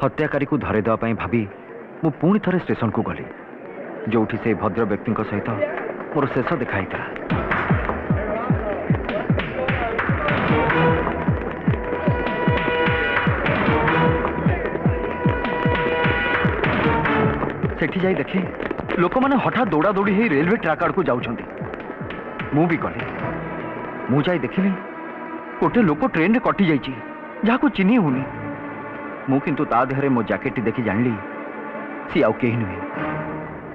हत्याकारी को धरे देवा पाई भाबी मु पुणी थरे स्टेशन को गली जोठी से भद्र व्यक्ति सहित मोर शेष देखाइता। सेठी जाई देखे लोक माने हठात दौड़ा दौड़ी हे रेलवे ट्रैक आड़ को जाउछंती। मु भी गली मु जाई देखिली गोटे लोक ट्रेन रे कटि जाइछि जहा को चिन्ही होनी। मु किंतु ता देहरे मो जैकेट देखि जानली सी आउ केही नुहे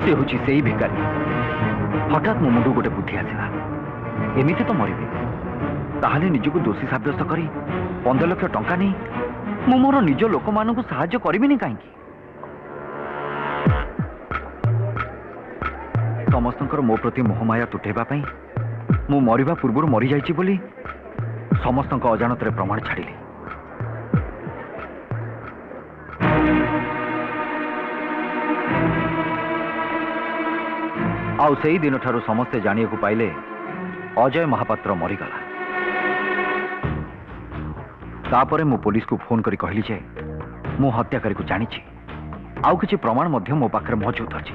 से होछि सेही भिकारी। हठात मो मुंडू गोटे बुद्धि आसिला एमिति तो मरिबे ताहाले निजको दोषी साब्यस्त करी 15 लाख टंका नहीं मु मोर निज लोक मानकु सहाय्य करिबिनी काहेकि। समस्तंकर मो प्रति मोहमाया तुटेबा पई मु मरिबा पूर्व मरी जाइछि बोली समस्तंक अजाणत रे प्रमाण छाड़िली। आउ सेही दिन ठारू समस्ते जानिया को पाइले अजय महापात्र मरीगला। तापरे मु पुलिस को फोन करी कहली जे मु हत्याकारी को जानिछि आउ किछि प्रमाण मध्य मो पाखरे मौजूद अछि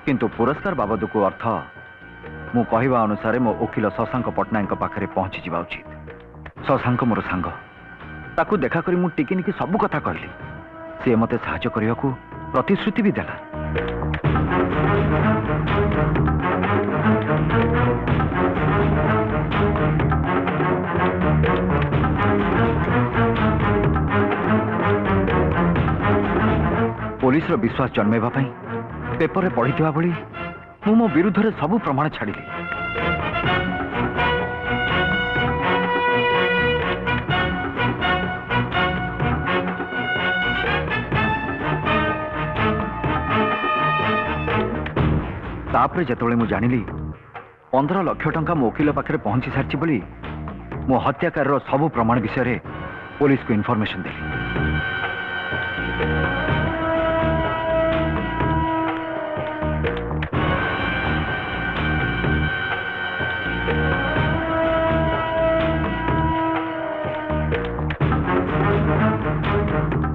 किंतु पुरस्कार बाबद को अर्थ मु कहवा अनुसार मो वकिल शशांक पट्टनायक पाखरे पहुंची जिबा उचित। शशांक मोर सांग ताकू देखा करी मु टिकिनिकी सब कथा कहली से मते सहाय्य करिया को प्रतिश्रुति भी देला। पुलिस रो विश्वास जन्मेबा पई पेपर रे पढ़िथिबा भली मु मो विरुद्ध रे सब प्रमाण छाड़िली। तापरे जेतबेले मु जानिली 15 लाख टंका मो वकील पाखे पहुंची सारी बोली मो हत्याकार सब प्रमाण विषय पुलिस को इनफॉरमेशन देली।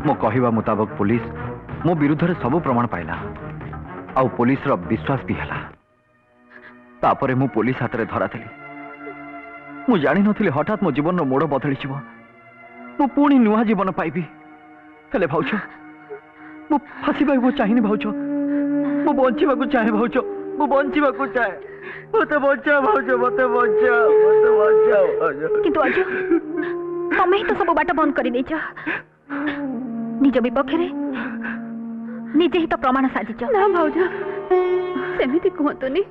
मो कहवा मुताबक पुलिस मो विरुद्ध रे सब प्रमाण पाइला आउ पुलिस रो विश्वास भी हला। तापरे मु पुलिस हाथ रे धरा थली। मु जानि नथिली हठात मो जीवन रो मोड़ बदली जीवो। मु पुणी नुआ जीवन पाइबी। हेले भाउछ मु फसिबाको चाहिनी भाउछ। मु बंचिबाको चाहे भाउछ। मु बंचिबाको चाहे। मते बच्चा भाउछ मते बच्चा भाउछ। किंतु आज तमे ही तो सब बाट बंद करि देछ। निज विपक्ष रे निजे ही तो प्रमाण साजिछ। ना भाउज सेमिति कहतुनी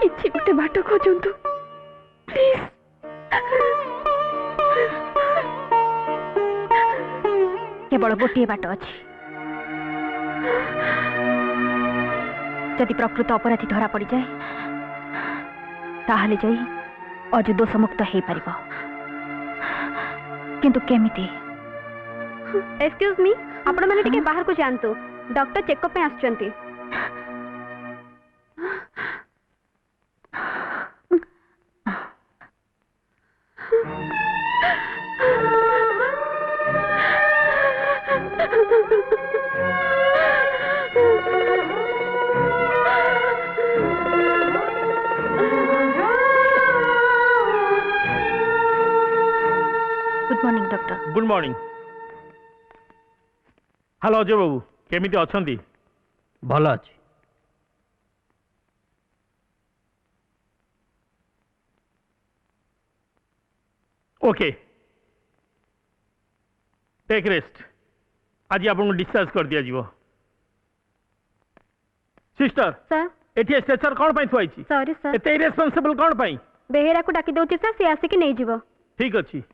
किछि गोटे बाट खोजंतु प्लीज। केवल गोटे बाट अछि। जदि प्रकृत अपराधी धरा पड़ जाए ताहले जाई अजु दोष मुक्त हे परिबो। किंतु केमिति? एक्सक्यूज मी आपण माने टिके बाहर को जानतु डॉक्टर चेकअप पे आछंती। Good morning doctor. Good morning. Hello Ajay बाबू केमिति अछंती? भल अछि। Okay take rest. आज आपको डिस्चार्ज कर दिया जीवो। सिस्टर सर एठी स्ट्रेचर कोन पई थुआई छी? सॉरी सर एते इरेस्पोंसिबल कोन पई? बेहेरा को डाकी दउची सर से आसे कि नहीं जीवो। ठीक अछि।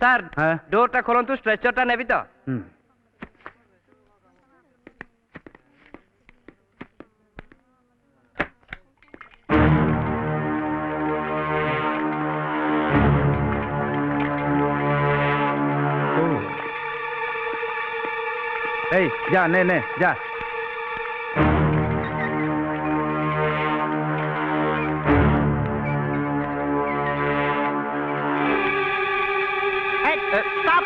सर डोरटा खोलंतु स्ट्रेचरटा नेबी तो। ए जा ने जा। स्टॉप।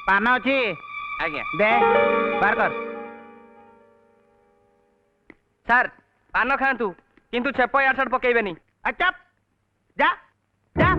पान अच्छी आज्ञा दे बार कर। सर पान खातु किंतु छेप यार साइड पकेबेनी। अच्छा जा जा।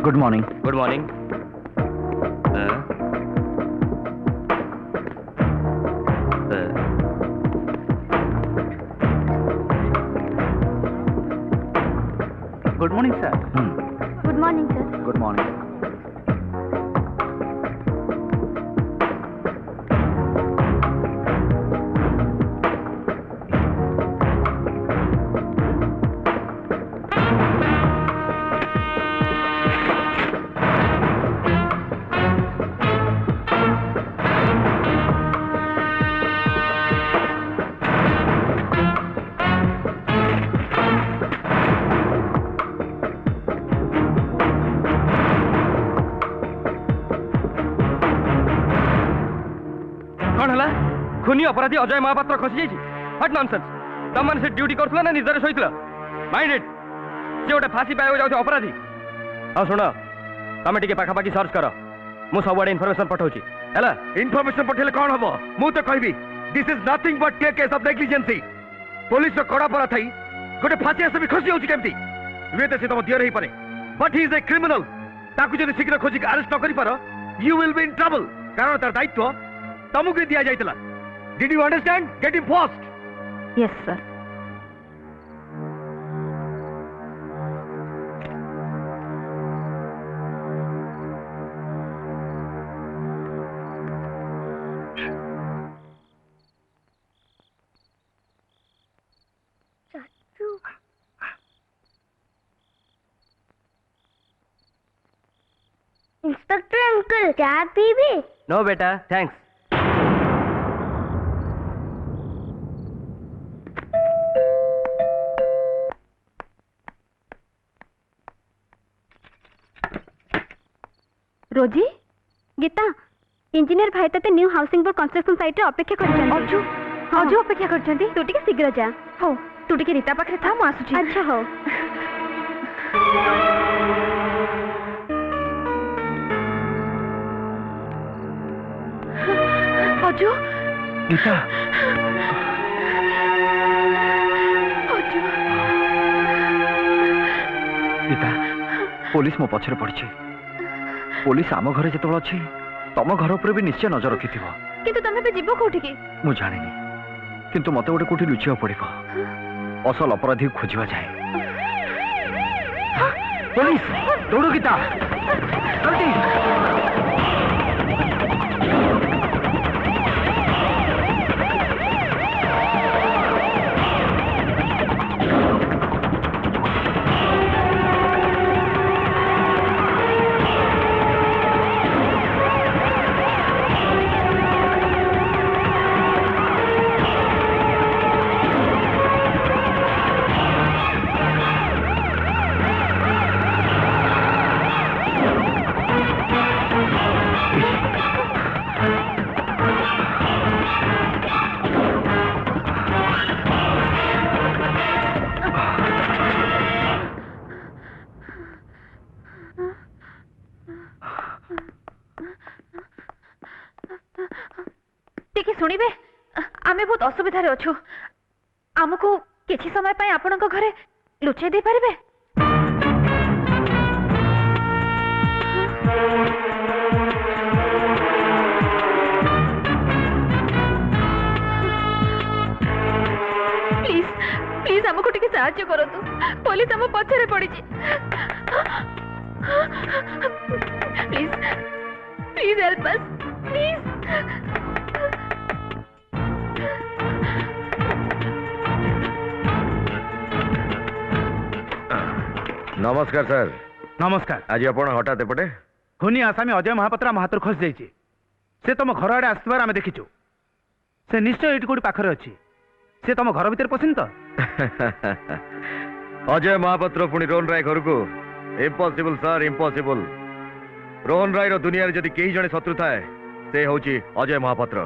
Good morning. Good morning. Good morning sir. Good morning sir. Good morning. कौन है खुनी अपराधी अजय महापात्र खसी जाइए? What nonsense! तुम मैंने ड्यूटी करथला ना निजरे सोइथला? Mind it. से गोटे फांसी पाइबा जाउछ अपराधी। आ सुन, तमे टिके पाखा पाखी सर्च कर। मु सबडे इन्फॉर्मेशन पठाउची। हैला इनफॉरमेशन पठेले कौन हबो? मु तो कहबी this is nothing but case of negligence. Police रो कड़ा परा थाई गोटे फांसी आसे भी खसी जाउची केमती? वे तो से तम दियर ही पारे, but he is a criminal. ताकू जदि शीघ्र खोजी अरेस्ट न करि पारो, you will be in trouble. कारण तार दायित्व तमको दिया जाइतला। Did you understand? Get him fast. Yes sir. Inspector uncle चाय पीबी? नो बेटा, थैंक्स। रोजी, गीता, इंजीनियर भाई तते new housing board construction site रे अपेक्षा करछन। अजू अपेक्षा करछंती। तू टिके शीघ्र जा। हो, तू टिके रीता पाखरे था, मु आसुची। अच्छा हो। अजू, गीता, अजू, गीता, पुलिस मो पछरे पड़छि। पुलिस आम घरे जेतबेला अछि तम घर ऊपर भी निश्चय नजर रखिथिबो। किंतु तमे बे जीवो कोठी की? मु जानिनी, किंतु मते गोटे कोठी लुचिया पड़िबो। असल अपराधी खोजिबा जाए। पुलिस दौड़ो गीता, जल्दी। शुणिबे, आमे बहुत असुविधारे अछु। आमको किछि समय पय आपनक घरे लुचै दे परिबे? प्लीज प्लीज हमको टिके साहाय्य करतु। पुलिस हम पछरे पड़ी छी। Please please help us please. नमस्कार सर। नमस्कार। आज आपण हठात एपटे? खुनी आसामी अजय महापात्र हाथ खसी जाइए। से तुम घर आड़े आसबार आम देखीचु। से निश्चय ये कोटी पाखरे अच्छी। से तुम घर भीतर पसंद तो? अजय महापात्र पुणी रोहन राय घर को? Impossible sir, impossible. Rohan Rai दुनिया जदि कई जने शत्रु थाए से होची अजय महापात्र।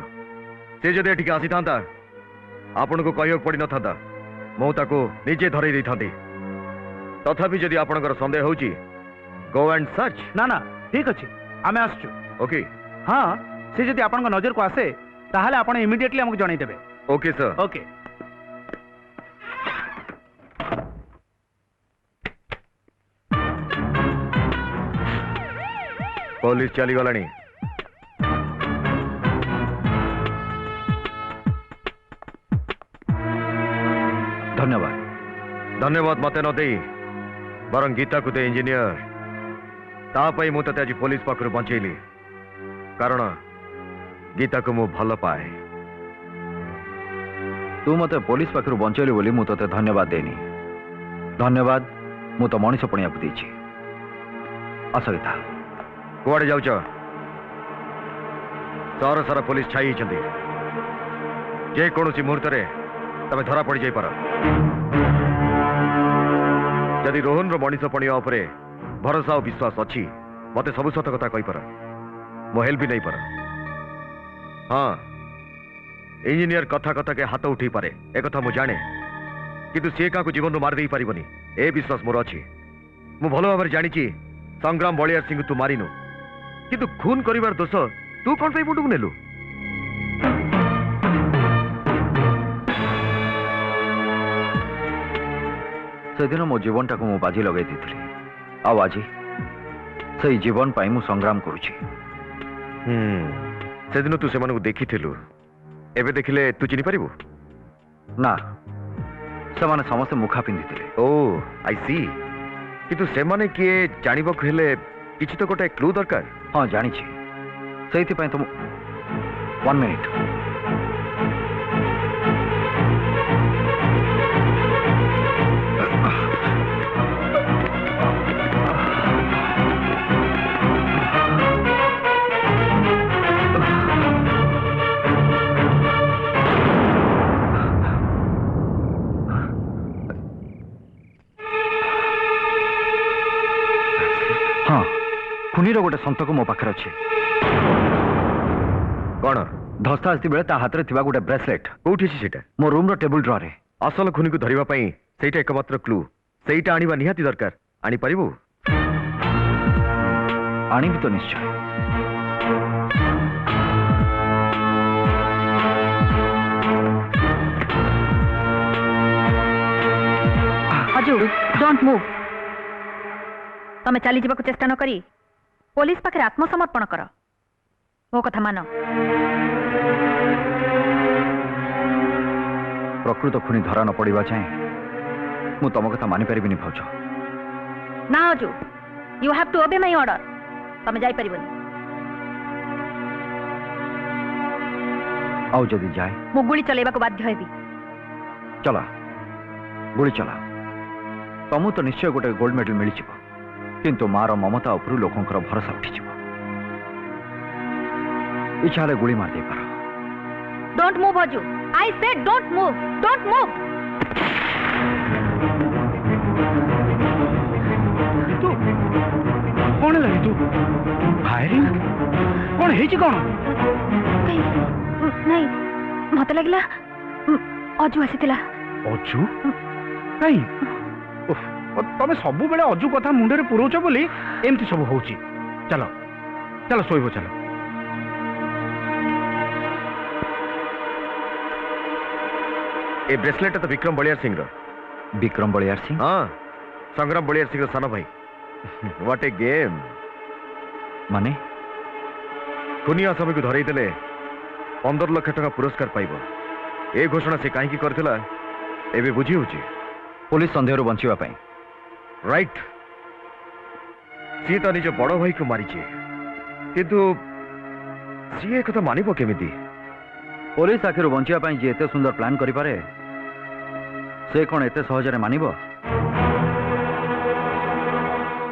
से जदि एठिक आसी थांता आपन को कहयो पड़ी न थांता। मु ताको निजे धरै दै थांती। तथापि जदि आपनकर संदेह होची गो एंड सर्च। ना ना ठीक अच्छे, आमे आसचु। ओके। हाँ, से जदि आपन नजर को आसे ताहले आपण इमिडिएटली हमको जणाई देबे। Okay sir. ओके। पुलिस चली गलानी। धन्यवाद। धन्यवाद मते न दे बरं गीता को दे इंजीनियर तापाई मु तते आज पुलिस पाखरु बंचेली कारण गीता को मु भल पाए। तू मते पुलिस पाखरु बंचेली बोली मु तते धन्यवाद देनी। धन्यवाद मु तो मनीष पणिया को देछि। आस गीता कुआडे जाउछ? सहर सारा पुलिस छाई छंदी जे कोनोसी मुहूर्त रे तमे धरा पड़ जाई पार। यदि रोहन रो मनीष पणिया उपरे भरोसा और विश्वास अच्छी मते सब सत कथा कही पार मो हेल्प भी नहीं पार। हाँ इंजीनियर कथा कथा के हाथ उठे पारे एक कथा मु जाने किंतु सी क्या जीवन रू मार दे पारिबनी ए विश्वास मोर अच्छी। मु भल भाव जानी संग्राम बलियार सिंह तू मारिनु किंतु खून करिवार दोष तू कौन पे मुंडू नेलु? से दिन मो जीवन टाक मु बाजी लगे दी आज से जीवन पाई मु संग्राम करुछि। से दिन तू से देखी एबे देखिले तू चिनी पारिबु ना? से माने समस्त मुखा पिंधिथिले। ओ आई सी किंतु से माने किए जानिबो हेले किछि तो गोटे क्लू दरकार। हाँ जानी छी सेति पय तो 1 मिनिट। हाँ खुनीर गोटे संतक मो पाखे अच्छे। कौन? धस्ता आसती बेले ता हाथ रे थिबा गोटे ब्रेसलेट कोठी छी सेटा? मो रूम रो टेबल ड्रॉ रे। असल खुनी को धरिबा पई सेटा एकमात्र क्लू सेटा आनिबा निहाती दरकार। आनी पारिबु? आनी भी तो निश्चय। अजू डोंट मूव। तमे चली जावा चेष्टा न करी पुलिस पाखे आत्मसमर्पण कर। मो कथा मान। प्रकृत खुनी धरा न पड़ा जाए मु तुम कथा मानि पारिबिनी भाउज। ना अजू you have to obey my order. तमे जाई परिबनी। आउ जदी जाए मु गुली चलेबा को बाध्य हेबी। चला गुली चला। तमु तो निश्चय गोटे गोल्ड मेडल मिली छिबो किंतु मार ममता उपरु लोकंकर भरोसा उठी छिबो। इच्छा ले गुली मार दे पार। डोंट मूव अजू। I said don't move. Don't move. तू कौन लगी? तू फायरिंग कौन है? कौन नहीं मत लगला अजू आसीतिला। अजू नहीं तमें सब बेले अजू कथा मुंडे पुरोच बोली एमती सब होची। चलो चलो सोइबो। चलो ए ब्रेसलेट तो विक्रम बलियार सिंह रो। विक्रम बलियार सिंह? हाँ संग्राम बलियार सिंह रो सानो भाई। What A game. माने खुनी आसामी को धरई देले 15 लाख टका पुरस्कार पाइबो। ए घोषणा से काहे की करथिला एबे बुझी होची। पुलिस संदेह रो बंचिबा पई। राइट सी तो निज बड़ भाई को मारी किंतु सी एक कथा मानिबो केमिति? पुलिस आखिर बंचिबा पई जे एते सुंदर प्लान करि पारे से कोन एते सहज रे मानिबो?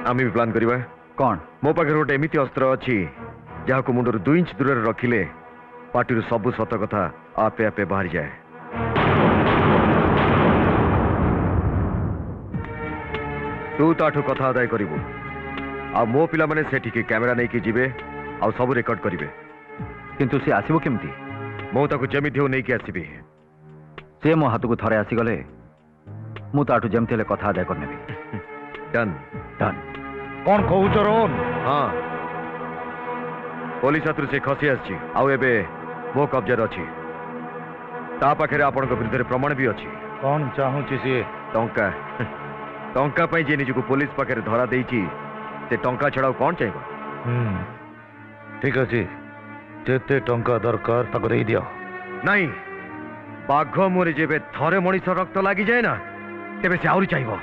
आमी भी प्लान करिबा। कौन? मो पाखे गोटे एमिति अस्त्र अच्छी जहाँ को मुंडर 2 इंच दूर रखिले पार्टी सब सत कथा आपे आपे बाहरी जाए। तू ताठू कथा आदाय करिबू आ मो पिला माने सेठी के कैमरा नहीं कि जीवे आ सब रिकॉर्ड करिवे। किंतु से आसीबो केमती? मो ताको जेमिति हो नहीं कि आसीबी। से मो हाथ को थरे आसी गले मु ताठू जेमती ले कथा आदाय करनेबी। Done done. कौन कहूच रोन? हाँ पुलिस हाथ से खसी आसी आउ एबे मो कब्जा अच्छी ता पाखे आपण विरुद्ध प्रमाण भी अच्छी। कौन चाहूची सी? टंका टंका जे निजको पुलिस पाखे धरा देइची से टंका छड़ा कौन चाहिए? ठीक अच्छे जेते टंका दरकार ताको दे दियो नहीं बाघ मुरे जेबे थरे मनीष रक्त लगी जाए ना तेबे से आउरी चाहिबो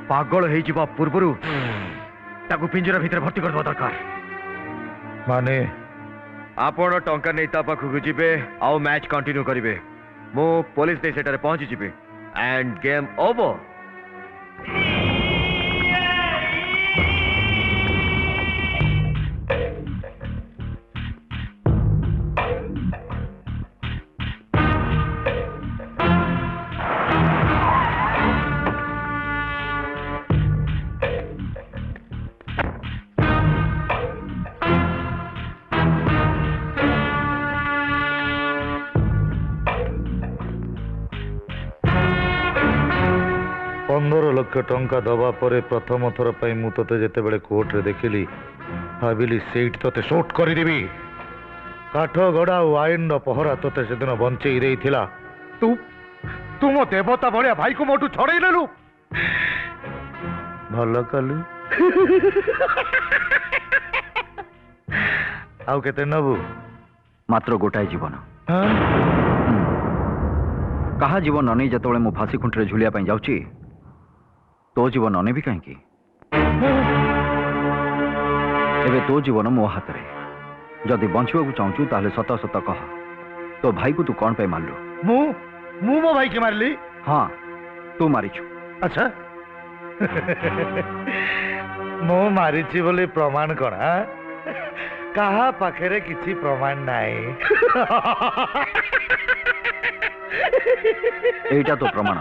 पागल हो जिबा पूर्वरु ताको पिंजरा भीतर भर्ती कर दो दरकार माने आपण टंका नै ता पाखु जिबे आउ मैच कंटिन्यू करिवे मो पुलिस दे सेटारे पहुंची जिबे एंड गेम ओवर लक्ष टंका दबा परे प्रथम थर पर मु तते जेते बेले कोर्ट रे देखिली भाविली सेठ तते शॉर्ट करी देबी काठ गड़ा वाइन रो पहरा तते से दिन बंचई देई थिला तू तू मो देवता भलिया भाई को मोटू छड़ई लेलु भलो कलु आउ केते नबु मात्र गोटाए जीवन कहा जीवन ननै जतबेले मु फांसी खुंटरे झुलिया पई जाउची तो जीवन अने भी कहीं एबे तो जीवन मो हाथ रे जदि बंचवा को चाहूचु ताले सत सत कह तो भाई को तू कौन पे मारलु मु मु मो भाई के मारली हाँ तू मारिछु अच्छा मो मारिछि बोले प्रमाण कोन कहा पाखरे किछि प्रमाण नाही एटा तो प्रमाण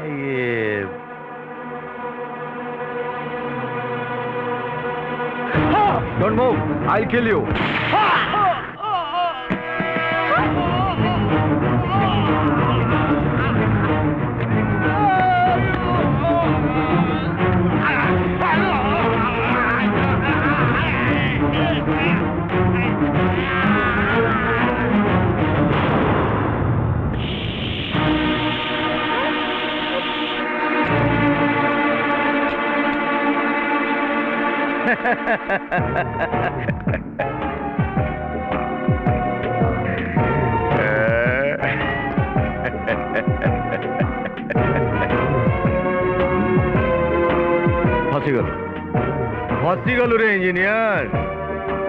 ये Don't move. I'll kill you. फसी गलु रे इंजीनियर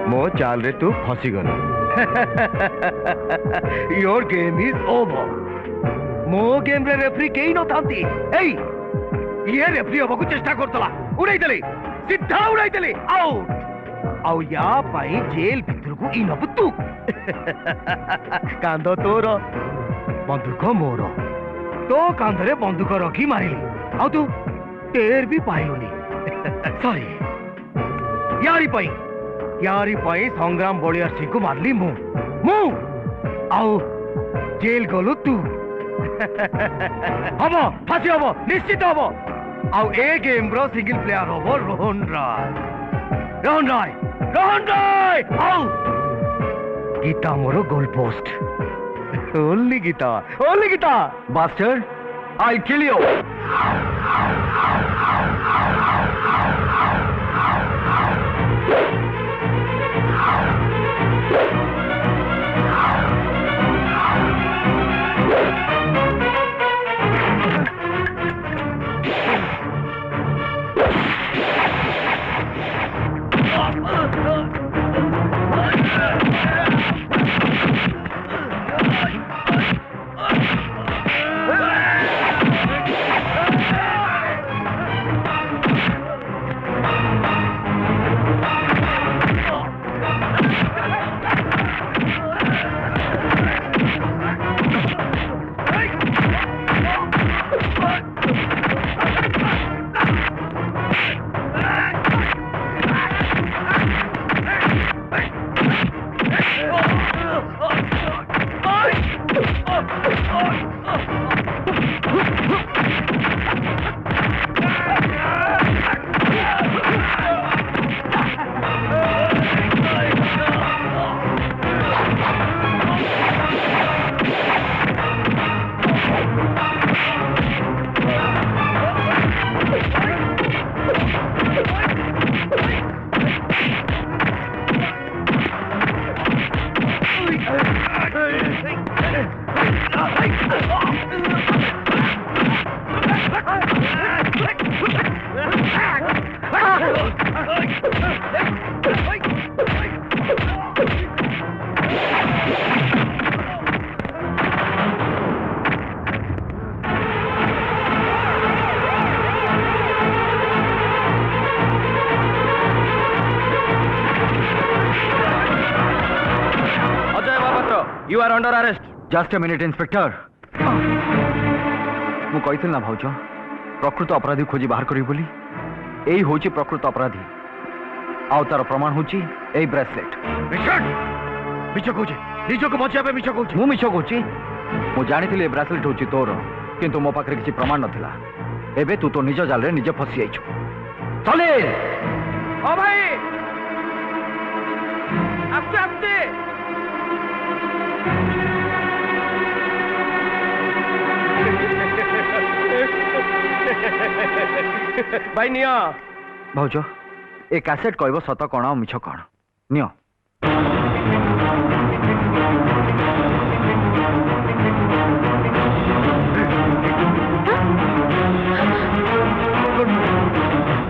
मो चाल रे तू फसी गलु योर गेम इज ओवर मो गेम रे रेफरी केही न थांती एई ये रेफरी होबा को चेष्टा करतला उड़ाई देले सीधा उड़ाई देले आउट आउ या पाई जेल भीतर को इन बुतु कांदो तोर बंदूक मोर तो कांधरे बंदूक रखी मारिली आउ तू टेर भी पाइलुनी सॉरी यारी पाई संग्राम बलियार सिंह को मारली मु आउ जेल गलु तू हम फांसी हम निश्चित हम आउ ए गेम रो सिंगल प्लेयर हम रोहन राय आउ गीता मोर goal post only Geeta bastard I kill you You are under arrest. Just a minute, Inspector. ମୁଁ କହିଥିଲି ନା ଭାଉଜ ପ୍ରକୃତ ଅପରାଧୀ ଖୋଜି ବାହାର କରିବି ବୋଲି। ଏଇ ହେଉଛି ପ୍ରକୃତ ଅପରାଧୀ ଆଉ ତାର ପ୍ରମାଣ ହେଉଛି ଏଇ ବ୍ରେସଲେଟ୍। ମିଛ କହୁଛି, ନିଜକୁ ବଞ୍ଚିବା ପାଇଁ ମିଛ କହୁଛି। ମୁଁ ମିଛ କହୁଛି? ମୁଁ ଜାଣିଥିଲି ଏ ବ୍ରେସଲେଟ୍ ହେଉଛି ତୋର, କିନ୍ତୁ ମୋ ପାଖରେ କିଛି ପ୍ରମାଣ ନଥିଲା। ଏବେ ତୁ ତୋ ନିଜ ଜାଲରେ ନିଜେ ଫସି ଯାଇଛୁ। ଚାଲେ ଓ ଭାଇ ଆସ୍ତେ ଆସ୍ତେ। ଭାଇ ନିଅ। ଭାଉଜ ଏ କ୍ୟାସେଟ୍ କହିବ ସତ କ'ଣ ଆଉ ମିଛ କ'ଣ। ନିଅ।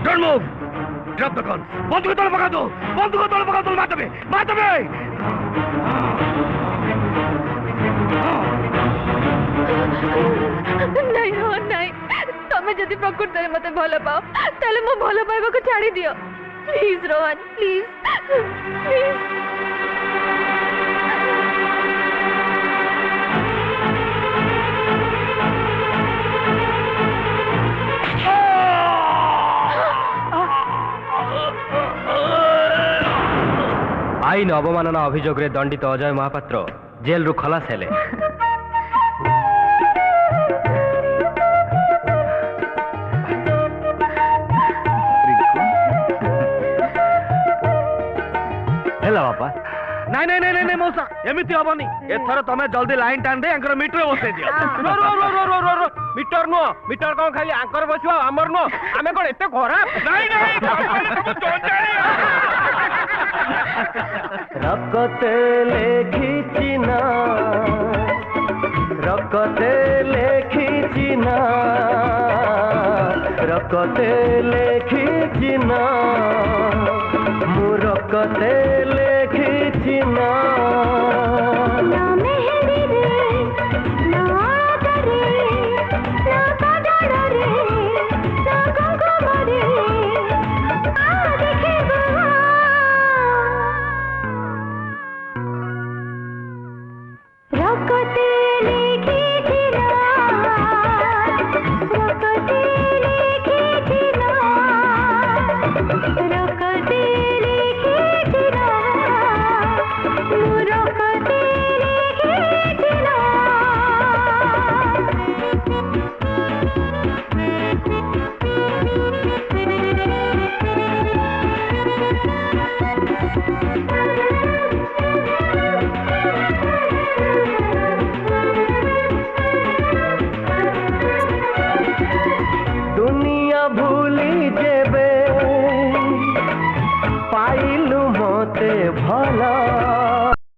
Don't move. Drop the gun. बंदूक तले पका दो, बंदूक तले पका दो, मार दे, मार दे। नहीं रोहन नहीं, तमें जदि प्रकृत में मते भल पाओ ताले मो भल पाइबा को छाड़ी दियो। Please Rohan, please please. आईन अवमानना अभियोग रे दंडित अजय महापात्र जेल रु खलास हेले। ହେଲା ବାପା। ନାଇଁ ନାଇଁ ନାଇଁ ନାଇଁ ମଉସା ଏମିତି ହବନି। ଏଥର ତମେ ଜଲ୍ଦି ଲାଇନ ଟାଣି ଦେଇ ଆଙ୍କର ମିଟର ବସେଇ ଦିଅ। ମିଟର ନୁହଁ, ମିଟର କଣ ଖାଲି ଆଙ୍କର ବସିବ ଆମର ନୁହଁ। ଆମେ କଣ ଏତେ ଖରାପ? ନାଇଁ ନାଇଁ ରକତେ ଲେଖିଛି ନା, ରକତେ ଲେଖିଛି ନା, ରକତେ ଲେଖିଛି ନା, ମୁଁ ରକତେ ଲେଖିଛି ନା। पाइलु मते भला